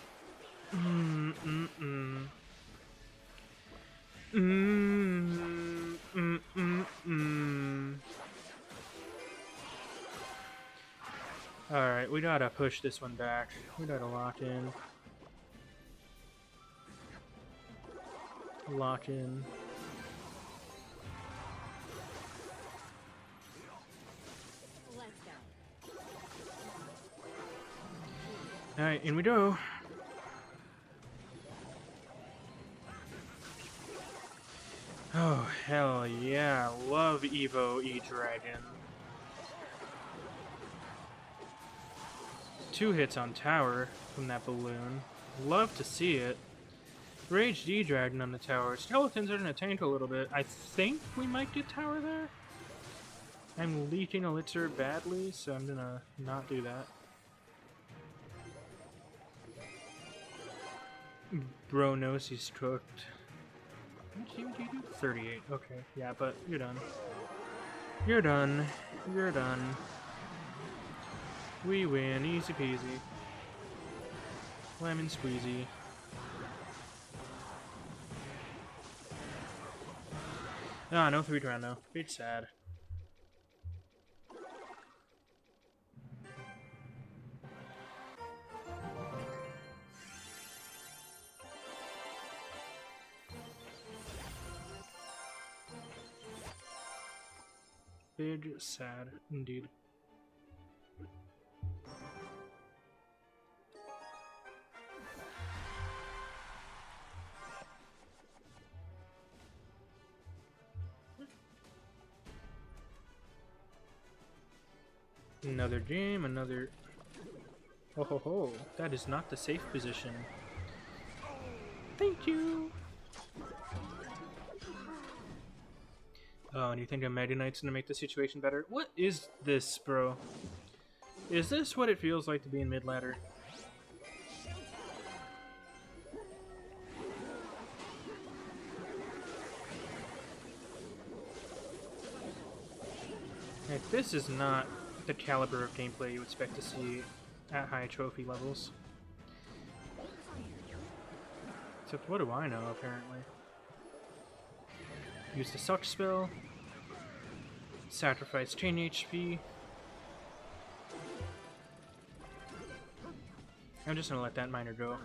Alright, we gotta push this one back. We gotta lock in. Lock in. Alright, in we go. Oh, hell yeah. Love Evo E-Dragon. 2 hits on tower from that balloon. Love to see it. Rage D-Dragon on the tower. Skeletons are in a tank a little bit. I think we might get tower there. I'm leaking Elixir badly, so I'm gonna not do that. Bro knows he's cooked. How much damage do you do? 38. Okay, yeah, but you're done. You're done. You're done. We win. Easy peasy. Lemon squeezy. Ah, no 3 round though. Bit sad. Big sad indeed. Another game, another... Oh ho ho, that is not the safe position. Thank you! Oh, and you think a Mega Knight's gonna make the situation better? What is this, bro? Is this what it feels like to be in mid-ladder? Like, this is not the caliber of gameplay you expect to see at high trophy levels. Except what do I know, apparently. Use the suck spell. Sacrifice chain HP. I'm just gonna let that miner go.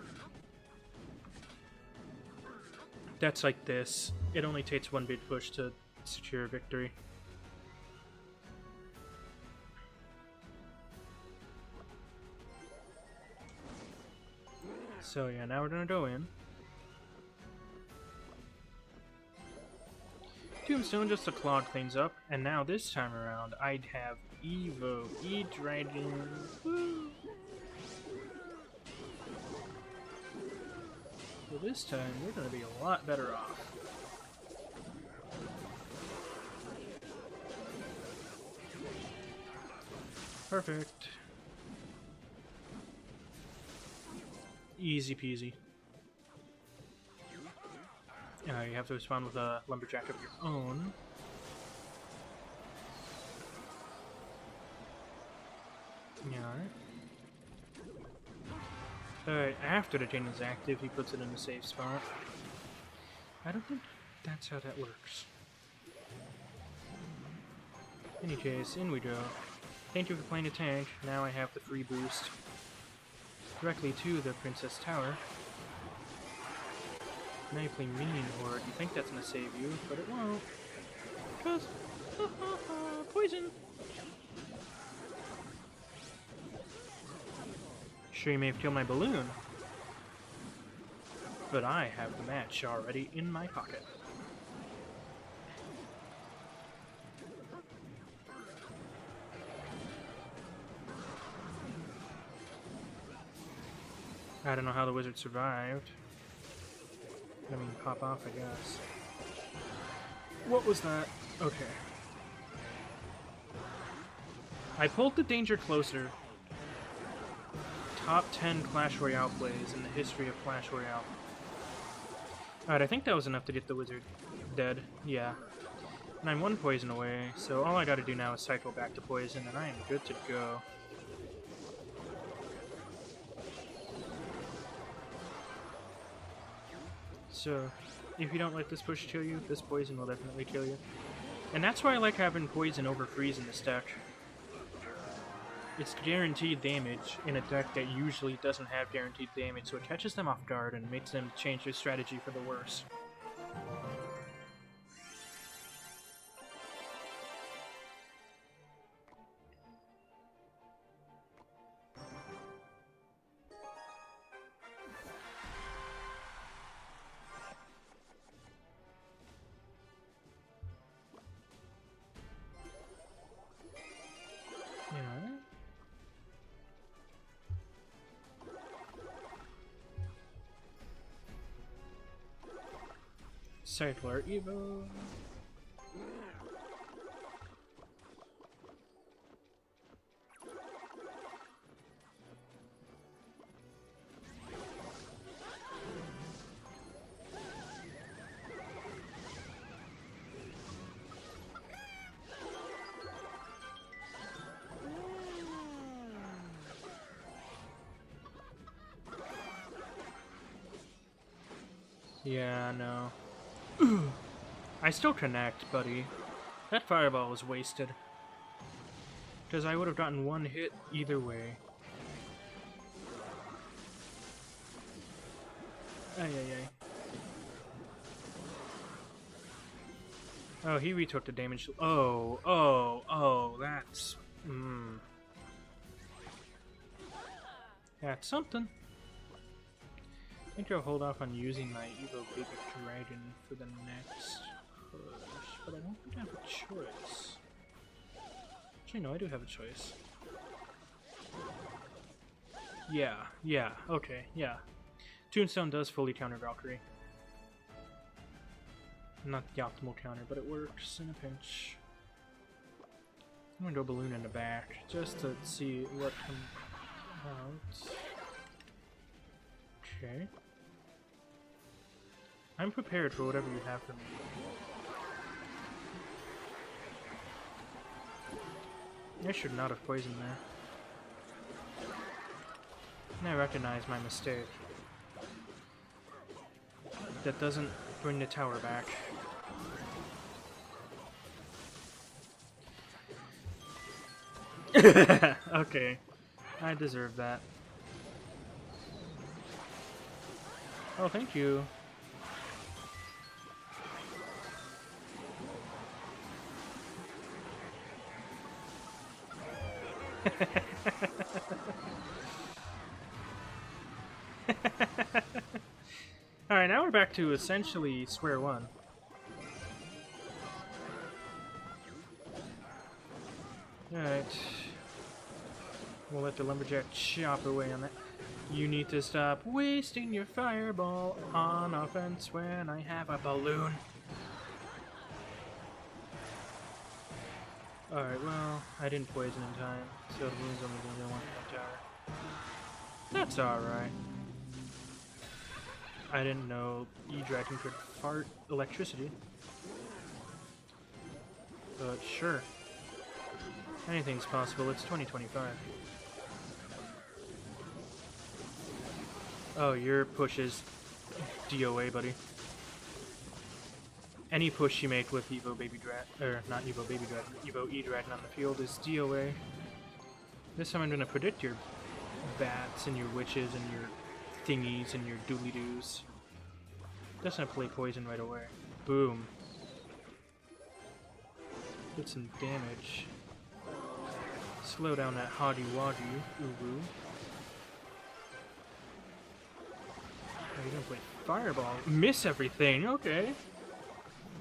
That's like this. It only takes 1 big push to secure victory. So yeah, now we're gonna go in. Tombstone just to clog things up, and now this time around I'd have Evo E-Dragon. Woo! So this time we're gonna be a lot better off. Perfect. Easy peasy. You have to respond with a lumberjack of your own. Yeah, alright. Alright, after the chain is active, he puts it in a safe spot. I don't think that's how that works. In any case, in we go. Thank you for playing a tank. Now I have the free boost directly to the Princess Tower. Now you play Minion Horde. You think that's gonna save you, but it won't. Because, poison! Sure, you may have killed my balloon, but I have the match already in my pocket. I don't know how the wizard survived. I mean, pop off, I guess. What was that? Okay. I pulled the danger closer. Top 10 Clash Royale plays in the history of Clash Royale. Alright, I think that was enough to get the wizard dead. Yeah. And I'm 1 poison away, so all I gotta do now is cycle back to poison, and I am good to go. So, if you don't let this push kill you, this poison will definitely kill you. And that's why I like having poison over freeze in this deck. It's guaranteed damage in a deck that usually doesn't have guaranteed damage, so it catches them off guard and makes them change their strategy for the worse. Cycler Evo. Yeah, no. I still connect, buddy. That fireball was wasted. Because I would have gotten one hit either way. Ay, ay, ay. Oh, he retook the damage. Oh, that's... That's something. I think I'll hold off on using my Evo Baby Dragon for the next push, but I don't think I have a choice. Actually, no, I do have a choice. Yeah, okay, yeah. Tombstone does fully counter Valkyrie. Not the optimal counter, but it works in a pinch. I'm gonna go Balloon in the back, just to see what comes out. Okay. I'm prepared for whatever you have for me. I should not have poisoned there. And I recognize my mistake. That doesn't bring the tower back. Okay. I deserve that. Oh, thank you. Alright, now we're back to essentially square one. Alright. We'll let the lumberjack chop away on that. You need to stop wasting your fireball on offense when I have a balloon. Alright, well, I didn't poison in time, so the balloon's only going to go one for the tower. That's alright. I didn't know E-Dragon could fart electricity. But sure. Anything's possible, it's 2025. Oh, your push is DOA, buddy. Any push you make with Evo Baby Dragon, or not Evo Baby Dragon, Evo E-Dragon on the field is DOA. This time I'm gonna predict your bats and your witches and your thingies and your doobly-doos. Just gonna play poison right away. Boom. Get some damage. Slow down that Hoggy-Woggy. Ooh-woo. Oh, you're gonna play Fireball. Miss everything, okay.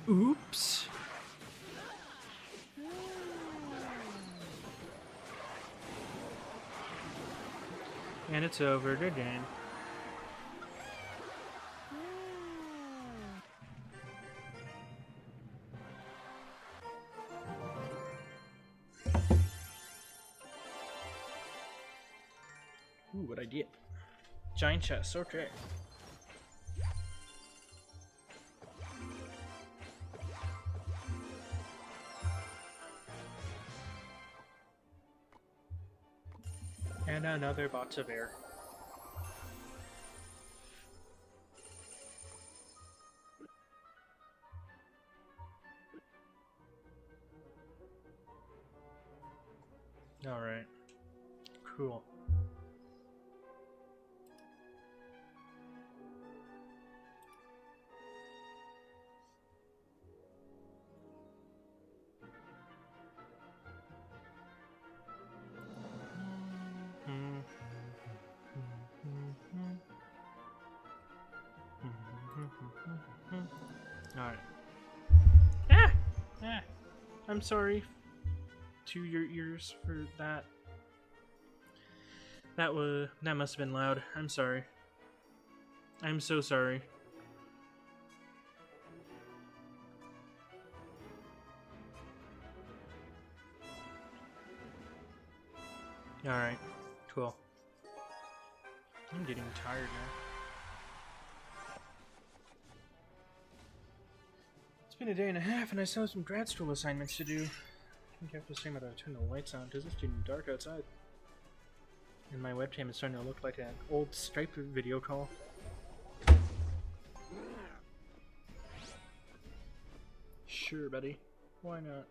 Oops. And it's over, good game. Ooh, what I get? Giant chest, okay. And another box of air. Alright. Cool. Alright. I'm sorry to your ears for that. That must have been loud. I'm sorry. I'm so sorry. Alright, cool. I'm getting tired now. It's been a day and a half and I still have some grad school assignments to do. I think I have to say I'm gonna turn the lights on because it's getting dark outside. And my webcam is starting to look like an old Skype video call. Sure, buddy. Why not?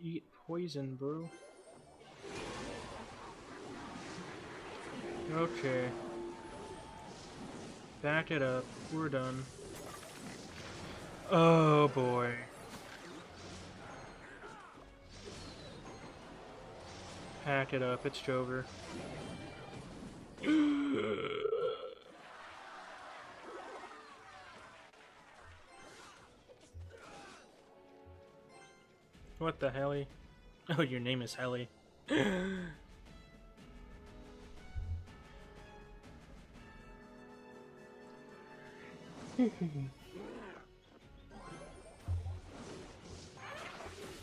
Eat poison, bro. Okay. Back it up. We're done. Oh boy. Pack it up. It's over. What the helly? Oh, your name is Helly.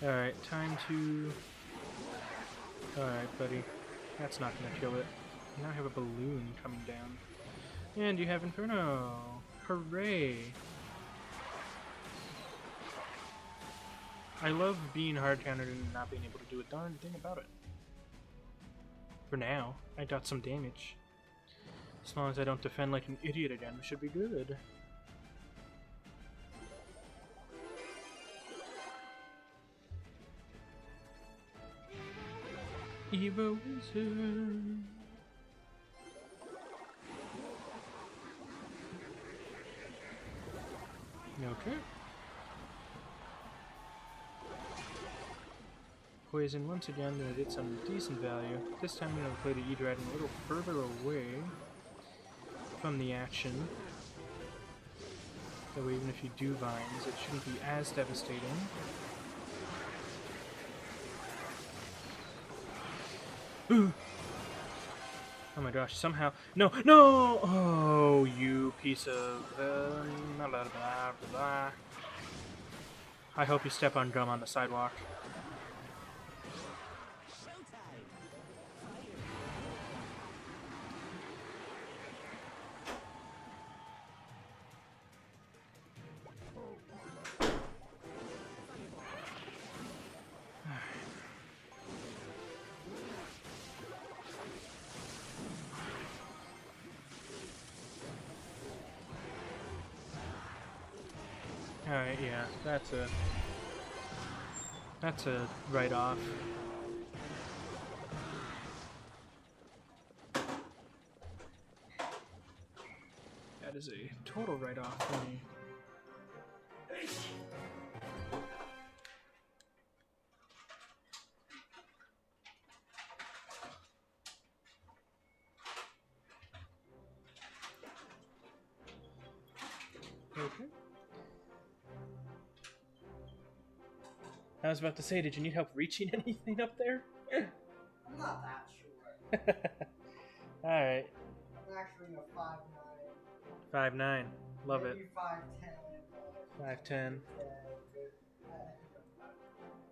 Alright, time to... Alright, buddy. That's not gonna kill it. You now have a balloon coming down. And you have Inferno! Hooray! I love being hard-countered and not being able to do a darn thing about it. For now, I got some damage. As long as I don't defend like an idiot again, we should be good. Evo Wizard. Okay. Poison once again, gonna get some decent value. This time I'm gonna play the E-Dragon a little further away from the action. That way even if you do vines, it shouldn't be as devastating. Ooh. Oh my gosh, somehow... No! No! Oh, you piece of... blah, blah, blah, blah. I hope you step on gum on the sidewalk. Alright, yeah, that's a write-off. That is a total write-off for me. Okay. I was about to say, did you need help reaching anything up there? I'm not that sure. Alright. I'm actually a 5'9". 5'9". Love Maybe it. 5'10".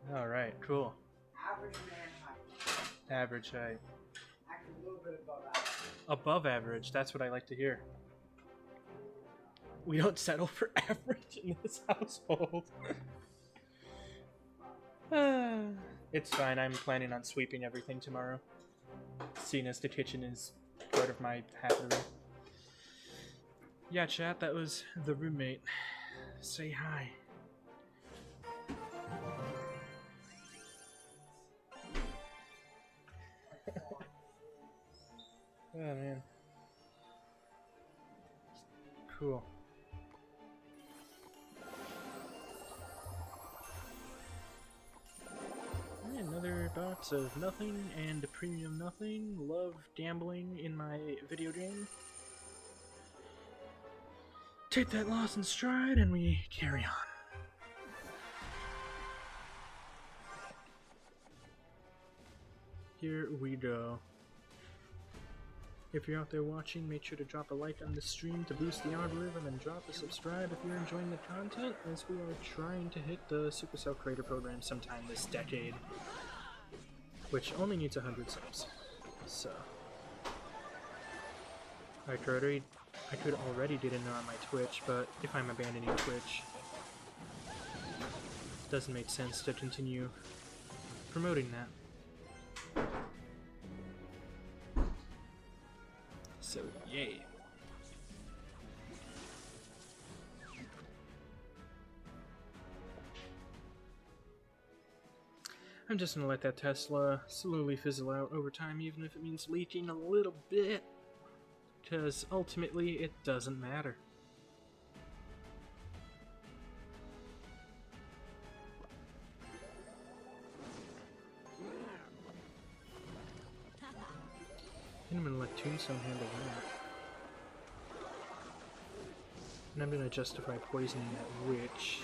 5'10". Alright, cool. Average man height. Average height. Actually, a little bit above average. Above average, that's what I like to hear. We don't settle for average in this household. It's fine, I'm planning on sweeping everything tomorrow. Seeing as the kitchen is part of my habit. Yeah, chat, that was the roommate. Say hi. Oh man. Cool. Another box of nothing and premium nothing. Love gambling in my video game. Take that loss in stride and we carry on. Here we go. If you're out there watching, make sure to drop a like on the stream to boost the algorithm and drop a subscribe if you're enjoying the content, as we are trying to hit the Supercell Creator Program sometime this decade. which only needs 100 subs. So I could already did it on my Twitch, but if I'm abandoning Twitch, it doesn't make sense to continue promoting that. So yay. I'm just gonna let that Tesla slowly fizzle out over time, even if it means leaking a little bit, because ultimately it doesn't matter. And I'm gonna let Tombstone handle that. And I'm gonna justify poisoning that witch.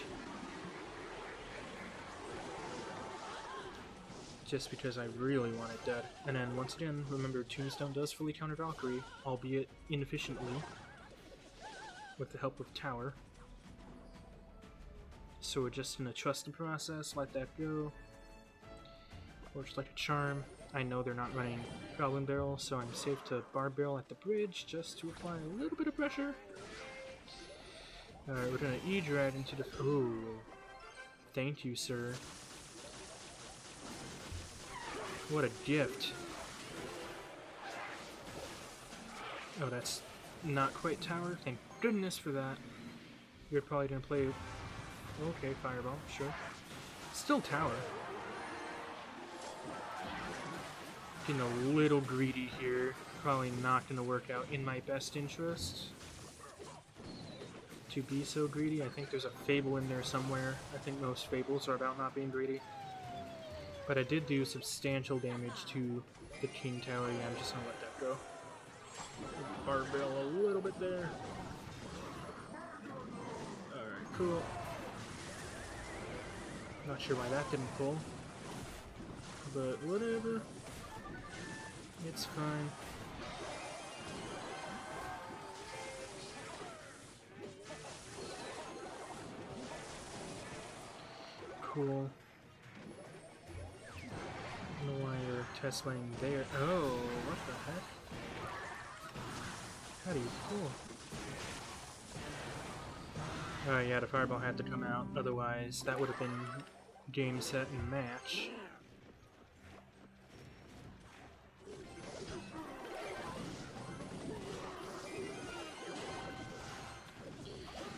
Just because I really want it dead. And then once again, remember Tombstone does fully counter Valkyrie, albeit inefficiently, with the help of Tower. So we're just gonna trust the process, let that go. Works like a charm. I know they're not running Goblin Barrel, so I'm safe to Barb Barrel at the bridge just to apply a little bit of pressure. Alright, we're gonna E-Dread into the... Ooh. Thank you, sir. What a gift. Oh, that's not quite Tower. Thank goodness for that. You're probably gonna play... Okay, Fireball, sure. Still Tower. Getting a little greedy here. Probably not gonna work out in my best interest to be so greedy. I think there's a Fable in there somewhere. I think most Fables are about not being greedy. But I did do substantial damage to the King Tower. Yeah, I'm just gonna let that go. Barb Barrel a little bit there. Alright, cool. Not sure why that didn't pull. But whatever. It's fine. Cool. I don't know why you're Teslaing there. Oh, what the heck? How do you pull? Oh yeah, the Fireball had to come out, otherwise that would have been game, set, and match.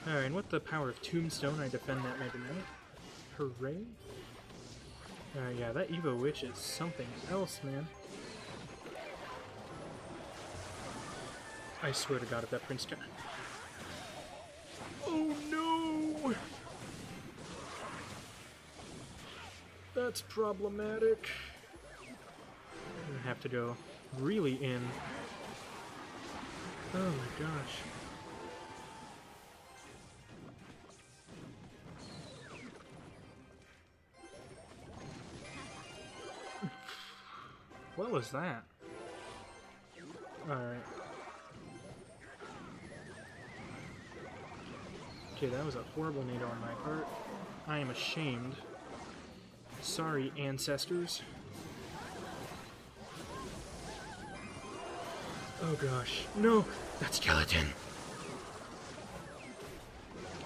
Alright, and with the power of Tombstone, I defend that Mega Knight. Hooray! Yeah, that Evo Witch is something else, man. I swear to God, if that Prince can... Oh no! That's problematic. I'm gonna have to go really in. Oh my gosh. What was that? Alright. Okay, that was a horrible NATO on my part. I am ashamed. Sorry, ancestors. Oh gosh. No! That skeleton!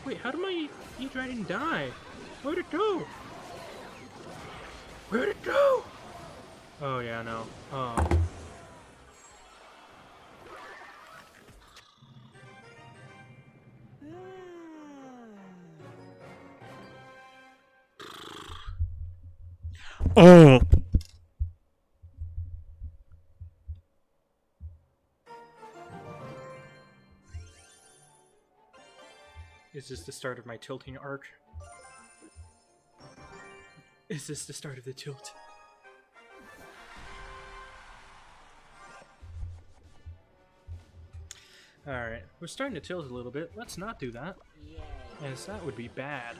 Wait, how did my E-Dragon die? Where'd it go? Where'd it go? Oh yeah, no. Oh. Oh. Is this the start of my tilting arc? Is this the start of the tilt? Alright, we're starting to tilt a little bit. Let's not do that, as that would be bad.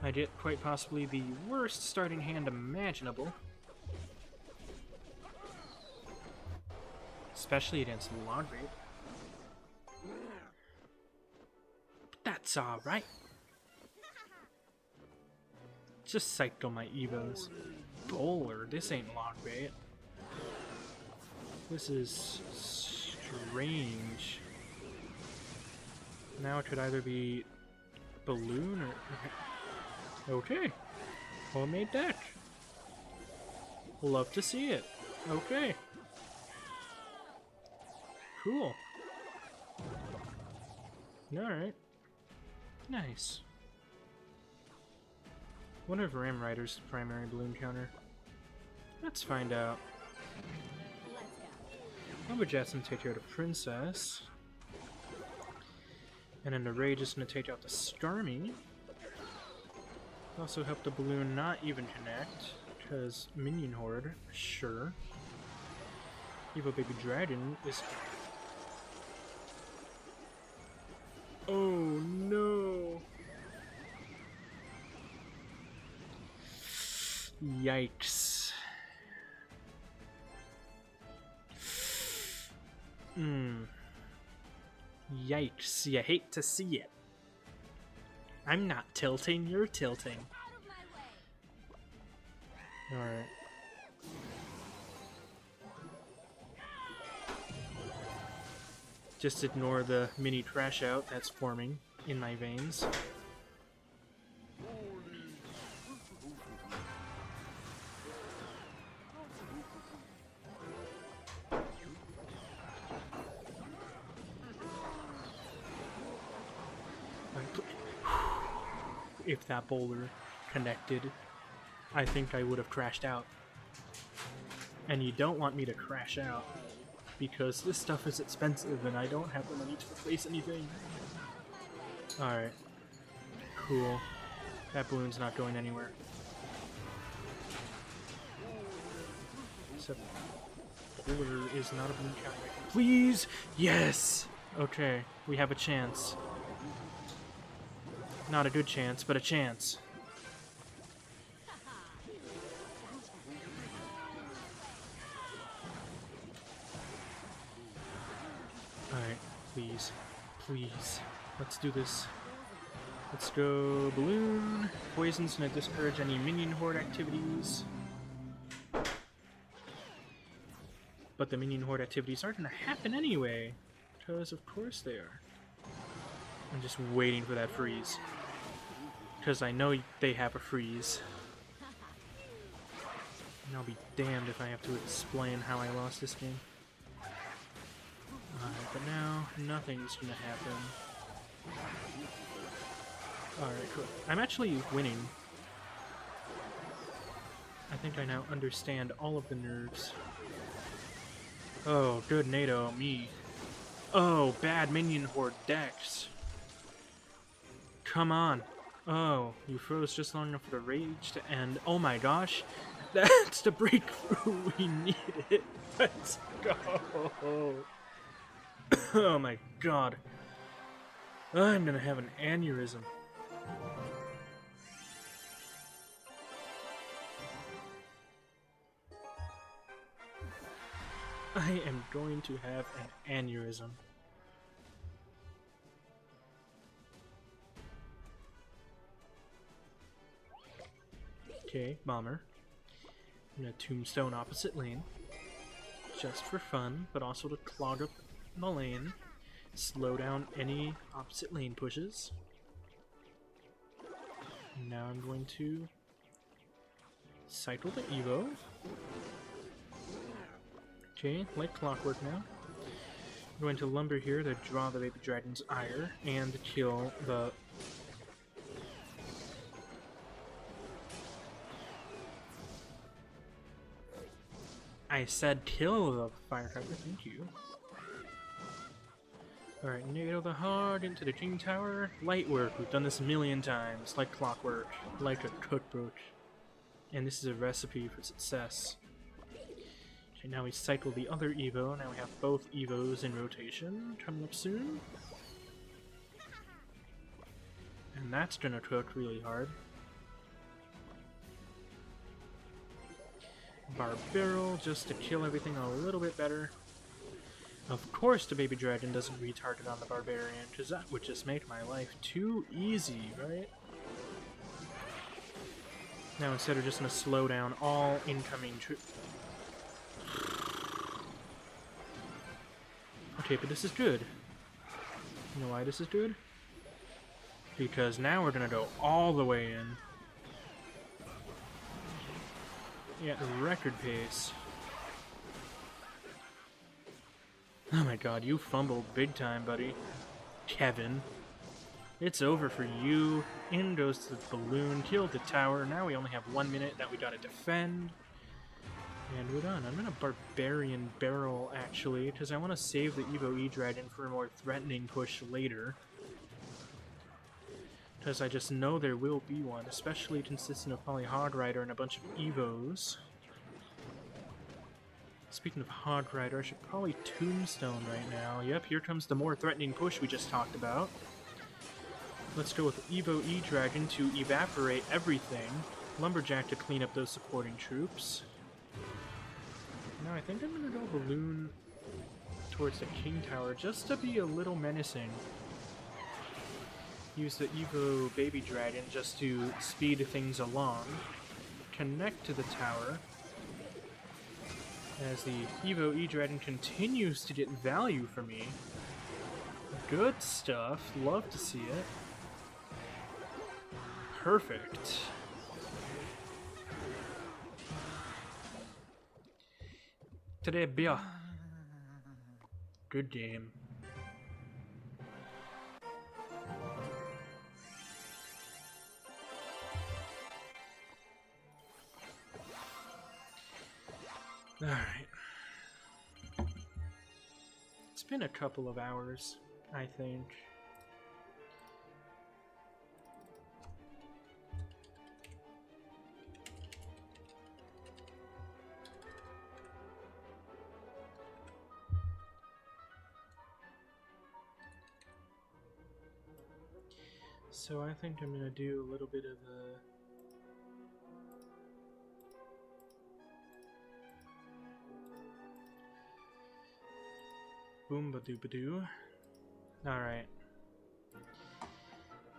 I get quite possibly the worst starting hand imaginable. Especially against Logreave. But that's alright. Just cycle my Evos. bowler. This ain't log bait. This is strange. Now it could either be balloon or... Okay. Homemade deck. Love to see it. Okay. Cool. Alright. Nice. Wonder if Ram Rider's the primary balloon counter. Let's find out. Lumberjack's gonna take out a Princess. And then the Rage is gonna take out the Starmie. Also help the balloon not even connect, because Minion Horde, sure. Evil Baby Dragon is... Oh no! Yikes. Yikes, you hate to see it. I'm not tilting, you're tilting. Alright. Just ignore the mini trash out that's forming in my veins. If that boulder connected, I think I would have crashed out. And you don't want me to crash out, because this stuff is expensive and I don't have the money to replace anything. Alright. Cool. That balloon's not going anywhere. Except boulder is not a balloon counter. Please! Yes! Okay, we have a chance. Not a good chance, but a chance. Alright, please. Please. Let's do this. Let's go balloon. Poison's gonna discourage any minion horde activities. But the minion horde activities aren't gonna happen anyway. Because of course they are. I'm just waiting for that freeze. Because I know they have a freeze. And I'll be damned if I have to explain how I lost this game. Alright, but now nothing's gonna happen. Alright, cool. I'm actually winning. I think I now understand all of the nerves. Oh, good NATO, me. Oh, bad minion horde decks. Come on. Oh, you froze just long enough for the rage to end. Oh my gosh. That's the breakthrough we needed. Let's go. Oh my god. I'm gonna have an aneurysm. I am going to have an aneurysm. Okay, bomber. I'm gonna tombstone opposite lane. Just for fun, but also to clog up the lane. Slow down any opposite lane pushes. Now I'm going to cycle the Evo. Okay, like clockwork now. I'm going to lumber here to draw the Baby Dragon's ire and to kill the... I said kill the firecracker, thank you. Alright, NATO the hog into the King Tower. Light work, we've done this a million times. Like clockwork, like a cookbook. And this is a recipe for success. Okay, now we cycle the other Evo. Now we have both Evos in rotation coming up soon. And that's gonna cook really hard. Barbarrel, just to kill everything a little bit better. Of course the Baby Dragon doesn't retarget on the Barbarian, because that would just make my life too easy, right? Now instead we're just going to slow down all incoming troops. Okay, but this is good. You know why this is good? Because now we're going to go all the way in. Yeah, record pace. Oh my god, you fumbled big time, buddy. Kevin. It's over for you. In goes the balloon, killed the tower. Now we only have 1 minute that we gotta defend. And we're done. I'm gonna Barbarian Barrel, actually, because I want to save the Evo E-Dragon for a more threatening push later. Because I just know there will be one, especially consisting of probably Hog Rider and a bunch of Evos. Speaking of Hog Rider, I should probably Tombstone right now. Yep, here comes the more threatening push we just talked about. Let's go with Evo E-Dragon to evaporate everything. Lumberjack to clean up those supporting troops. Now I think I'm gonna go Balloon towards the King Tower just to be a little menacing. Use the Evo Baby Dragon just to speed things along. Connect to the tower. As the Evo E-Dragon continues to get value for me. Good stuff. Love to see it. Perfect. Trebia. Good game. Alright. It's been a couple of hours, I think. So I think I'm gonna do a little bit of a boom-ba-doo-ba-doo. Alright.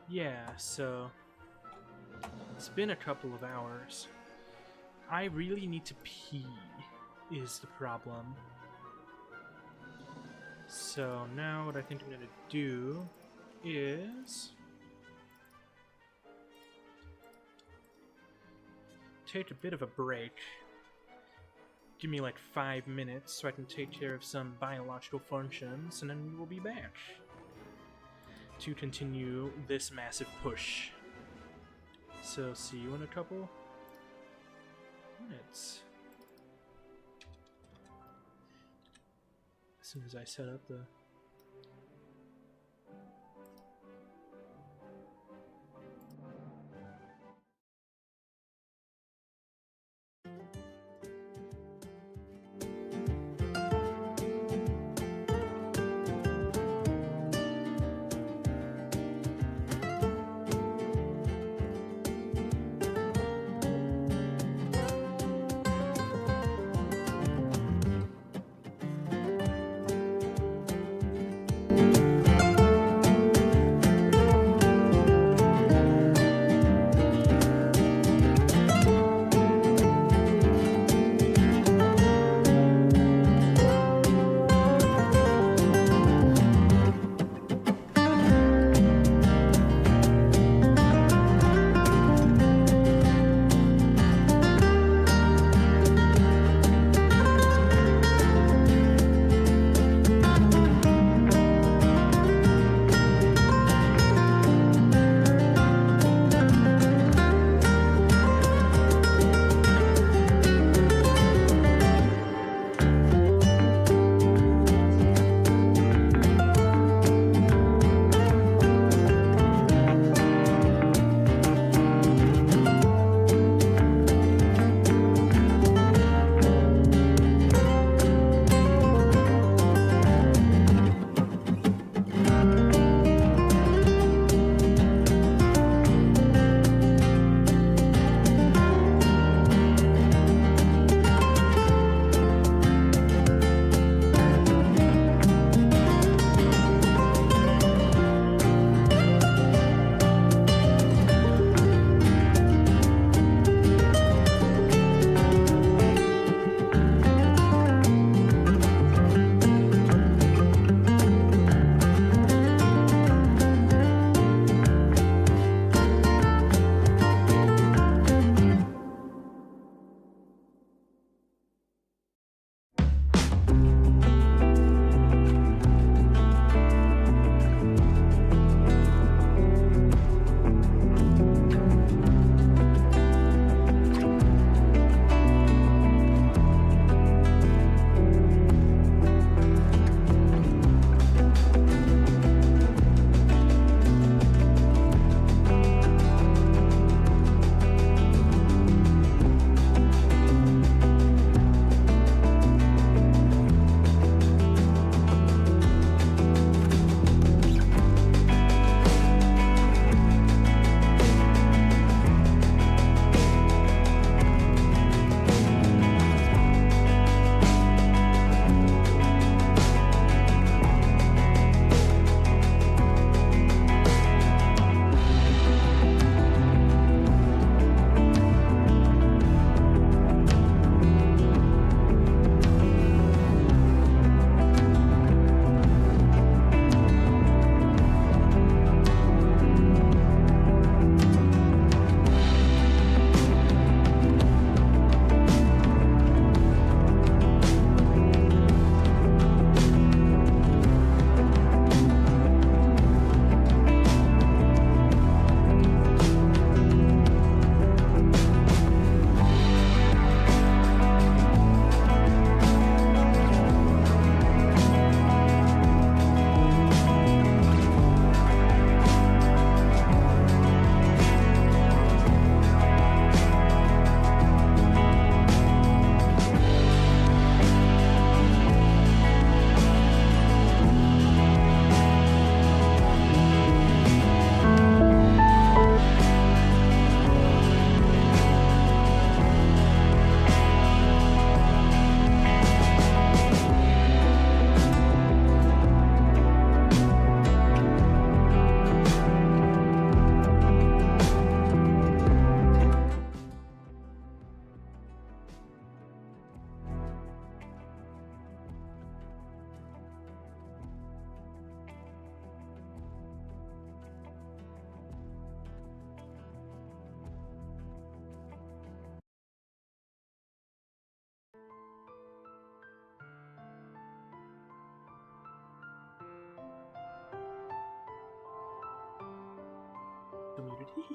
Yeah, so it's been a couple of hours. I really need to pee, is the problem. So now what I think I'm gonna do is take a bit of a break. Give me like 5 minutes so I can take care of some biological functions, and then we will be back to continue this massive push. So see you in a couple minutes. As soon as I set up the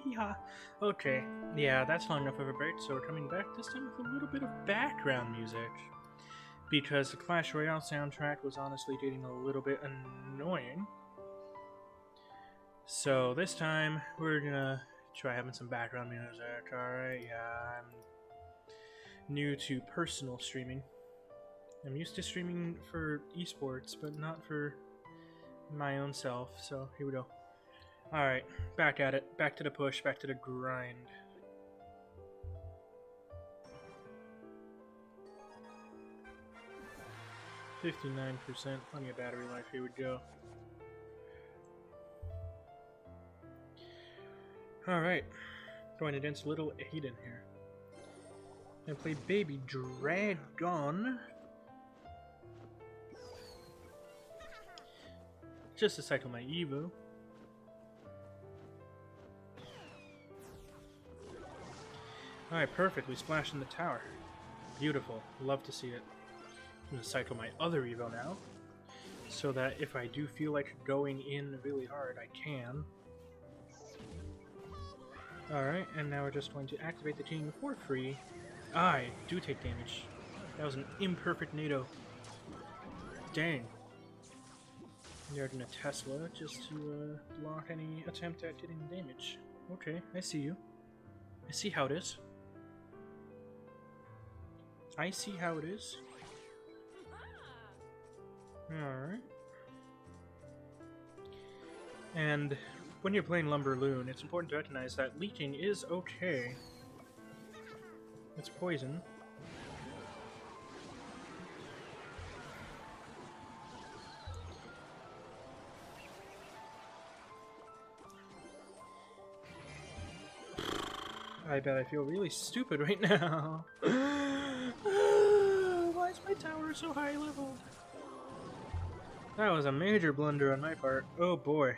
Yeah. Okay. Yeah, that's long enough of a break, so we're coming back this time with a little bit of background music. Because the Clash Royale soundtrack was honestly getting a little bit annoying. So this time, we're gonna try having some background music. Alright, yeah, I'm new to personal streaming. I'm used to streaming for esports, but not for my own self, so here we go. Alright, back at it. Back to the push, back to the grind. $59%, plenty of battery life, here we go. Alright, going against little Aiden here. Gonna play Baby Dragon. Just to cycle my Evo. Alright, perfect. We splashed in the tower. Beautiful. Love to see it. I'm going to cycle my other Evo now, so that if I do feel like going in really hard, I can. Alright, and now we're just going to activate the team for free. I do take damage. That was an imperfect NATO. Dang. You're gonna Tesla just to block any attempt at getting damage. Okay, I see you. I see how it is. I see how it is. Alright. And when you're playing Lumberloon, it's important to recognize that leaking is okay. It's poison. I bet I feel really stupid right now. Why is my tower so high level? That was a major blunder on my part. Oh boy.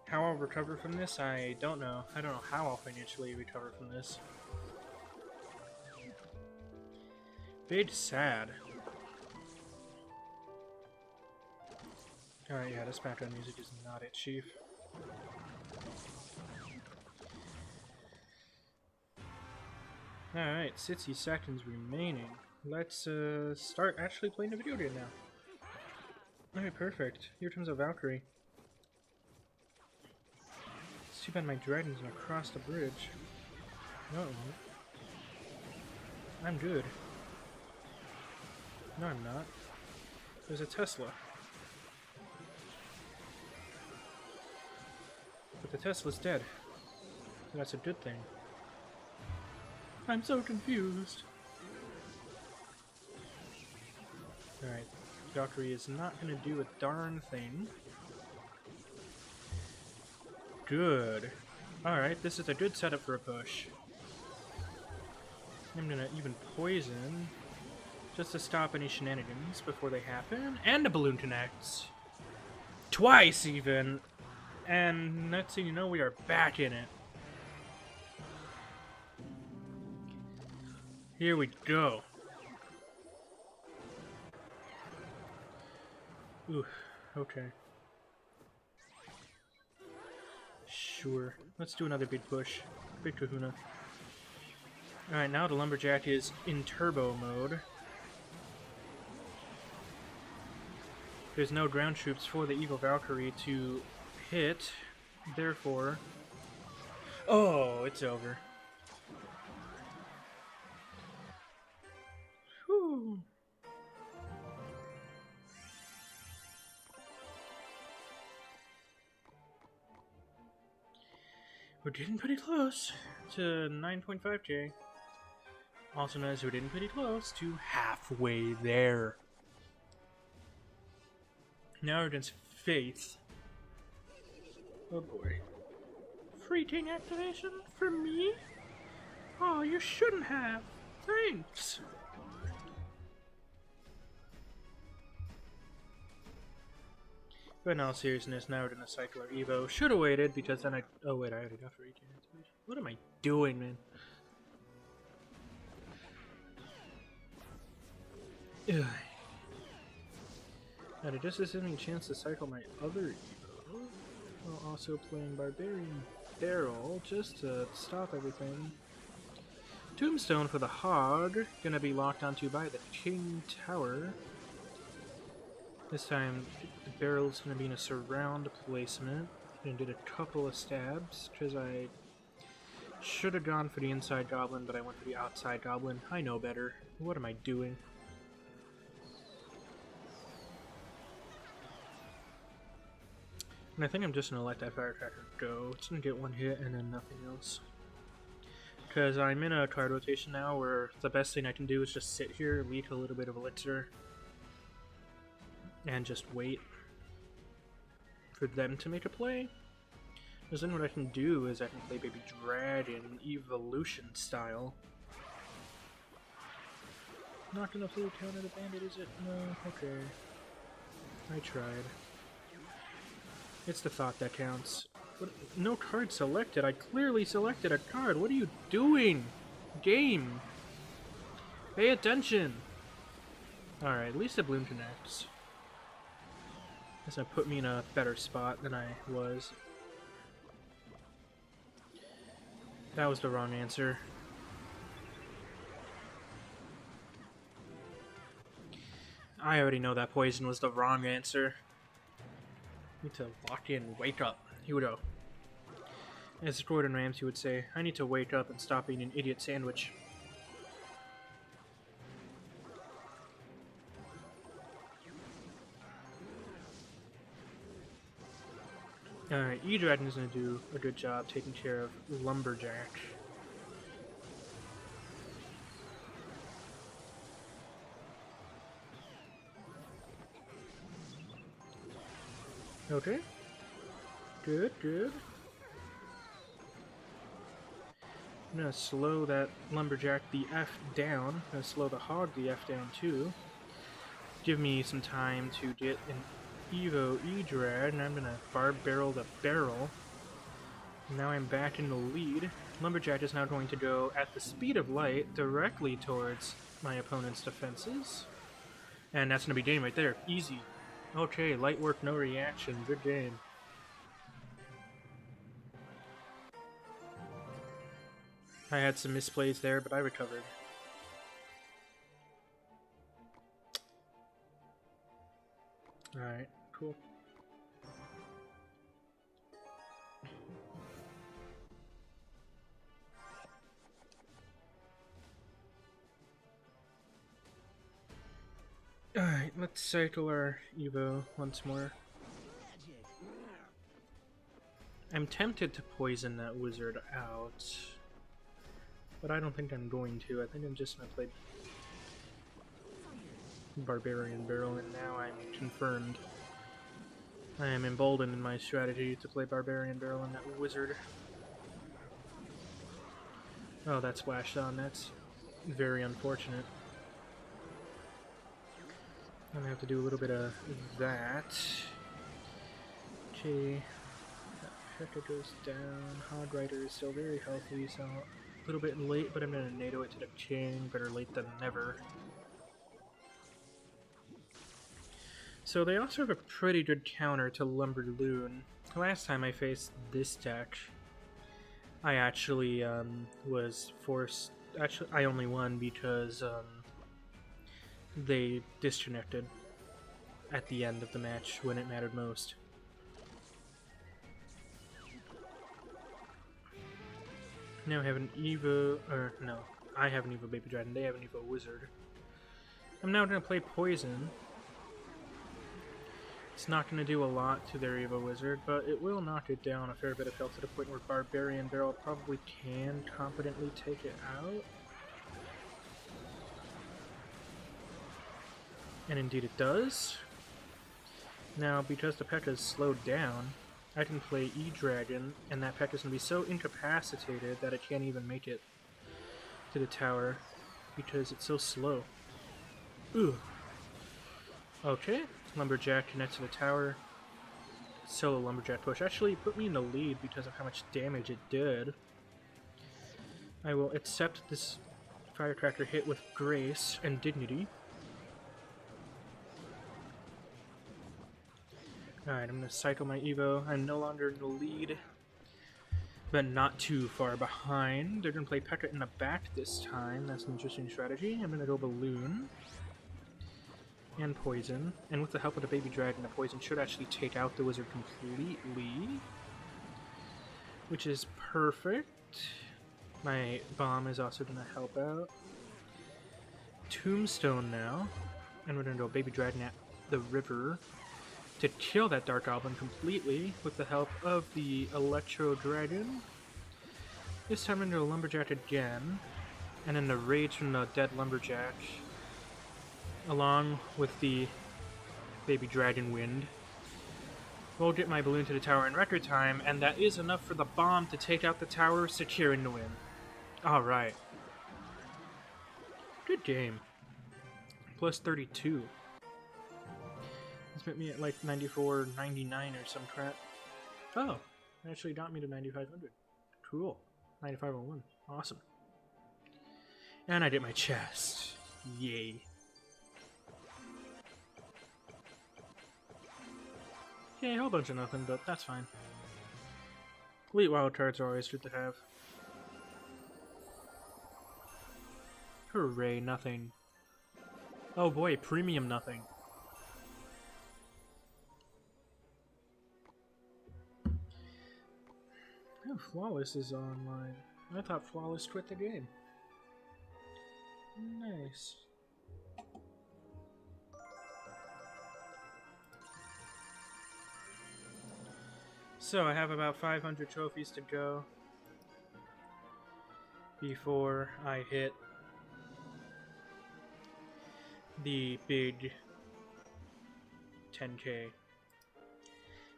How I'll recover from this, I don't know. I don't know how I'll financially recover from this. Big sad. Alright, yeah, this background music is not it, Chief. Alright, 60 seconds remaining. Let's start actually playing the video game now. Alright, perfect. Here comes a Valkyrie. It's too bad my dragon's gonna cross the bridge. No, it won't. I'm good. No, I'm not. There's a Tesla. But the Tesla's dead. So that's a good thing. I'm so confused. Alright, Valkyrie is not gonna do a darn thing. Good. Alright, this is a good setup for a push. I'm gonna even poison just to stop any shenanigans before they happen. And the balloon connects. Twice even. And next thing you know, we are back in it. Here we go. Ooh, okay. Sure. Let's do another big push. Big kahuna. Alright, now the Lumberjack is in turbo mode. There's no ground troops for the Eagle Valkyrie to hit. Therefore... Oh, it's over. Whew. We're getting pretty close to 9.5k. Also known as we're getting pretty close to halfway there. Now we're against Faith. Oh boy. Free king activation for me? Oh, you shouldn't have. Thanks. But in all seriousness, now we're gonna cycle our Evo. Should've waited because then I... Oh wait, I already got free king activation. What am I doing, man? Ugh. Now, did this give me a chance to cycle my other Evo? while also playing Barbarian Barrel just to stop everything. Tombstone for the Hog, gonna be locked onto by the King Tower. This time the barrel's gonna be in a surround placement. And did a couple of stabs, because I should have gone for the inside goblin, but I went for the outside goblin. I know better. What am I doing? And I think I'm just gonna let that firecracker go. It's gonna get one hit and then nothing else. Because I'm in a card rotation now where the best thing I can do is just sit here, leak a little bit of elixir, and just wait for them to make a play. Because then what I can do is I can play Baby Dragon Evolution style. Not gonna fully counter the bandit, is it? No, okay. I tried. It's the thought that counts. What? No card selected. I clearly selected a card. What are you doing? Game! Pay attention! Alright, at least the bloom connects. That's gonna put me in a better spot than I was. That was the wrong answer. I already know that poison was the wrong answer. Need to lock in, wake up. Here we go. As Gordon Ramsay would say, I need to wake up and stop eating an idiot sandwich. Alright, E-Dragon is going to do a good job taking care of Lumberjack. Okay. Good, good. I'm going to slow that Lumberjack the F down. I'm going to slow the Hog the F down too. Give me some time to get an Evo E-Drag, and I'm gonna barrel the barrel. Now I'm back in the lead. Lumberjack is now going to go at the speed of light directly towards my opponent's defenses. And that's gonna be game right there. Easy. Okay, light work, no reaction. Good game. I had some misplays there, but I recovered. Alright. Cool. Alright, let's cycle our Evo once more. I'm tempted to poison that wizard out, but I don't think I'm going to. I think I'm just gonna play Barbarian Barrel, and now I'm confirmed. I am emboldened in my strategy to play Barbarian Barrel and that wizard. Oh, that splashed on. That's very unfortunate. I'm gonna have to do a little bit of that. Okay. That Pekka goes down. Hog Rider is still very healthy, so a little bit late, but I'm gonna NATO it to the king. Better late than never. So they also have a pretty good counter to Lumberloon. Last time I faced this deck, I actually was forced... Actually, I only won because they disconnected at the end of the match when it mattered most. Now I have an Evo... or no, I have an Evo Baby Dragon, they have an Evo Wizard. I'm now going to play Poison. It's not going to do a lot to their Evo Wizard, but it will knock it down a fair bit of health to the point where Barbarian Barrel probably can competently take it out. And indeed it does. Now, because the P.E.K.K.A is slowed down, I can play E-Dragon, and that P.E.K.K.A is going to be so incapacitated that it can't even make it to the tower because it's so slow. Ooh. Okay. Lumberjack connects to the tower. Solo Lumberjack push. Actually put me in the lead because of how much damage it did. I will accept this Firecracker hit with grace and dignity. Alright, I'm gonna cycle my Evo. I'm no longer in the lead, but not too far behind. They're gonna play Pekka in the back this time. That's an interesting strategy. I'm gonna go Balloon and Poison. And with the help of the Baby Dragon, the Poison should actually take out the Wizard completely, which is perfect. My Bomb is also gonna help out. Tombstone now. And we're gonna go Baby Dragon at the river to kill that Dark Goblin completely with the help of the Electro Dragon. This time into a Lumberjack again, and then the Rage from the dead Lumberjack, along with the Baby Dragon Wind. We'll get my balloon to the tower in record time, and that is enough for the bomb to take out the tower, securing the win. Alright. Good game. Plus 32. This put me at like 94, 99 or some crap. Oh, it actually got me to 9,500. Cool. 9,501. Awesome. And I did my chest. Yay. Yeah, a whole bunch of nothing, but that's fine. Elite wildcards are always good to have. Hooray, nothing. Oh boy, premium nothing. Oh, Flawless is online. I thought Flawless quit the game. Nice. So I have about 500 trophies to go before I hit the big 10K.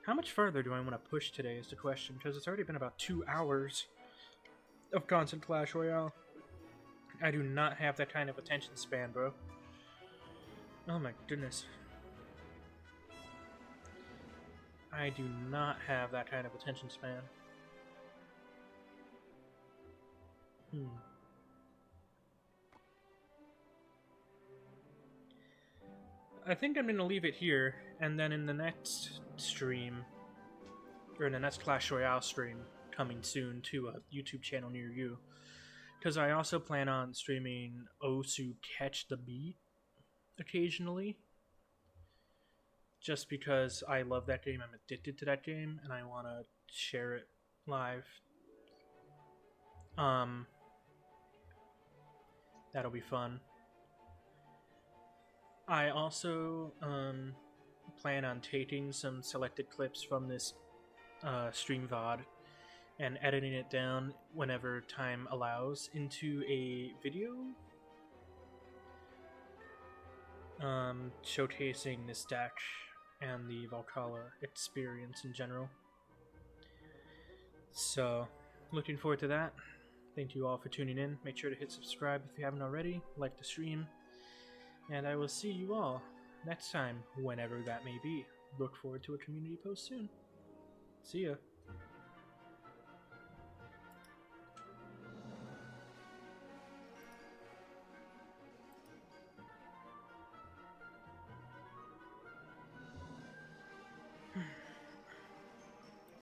How much further do I want to push today is the question, because it's already been about 2 hours of constant Clash Royale. I do not have that kind of attention span, bro. Oh my goodness. I do not have that kind of attention span. I think I'm going to leave it here, and then in the next stream, or in the next Clash Royale stream, coming soon to a YouTube channel near you, because I also plan on streaming Osu Catch the Beat occasionally, just because I love that game, I'm addicted to that game, and I want to share it live. That'll be fun. I also plan on taking some selected clips from this stream VOD and editing it down whenever time allows into a video showcasing this deck and the Valhalla experience in general. So, looking forward to that. Thank you all for tuning in. Make sure to hit subscribe if you haven't already, like the stream, and I will see you all next time, whenever that may be. Look forward to a community post soon. See ya.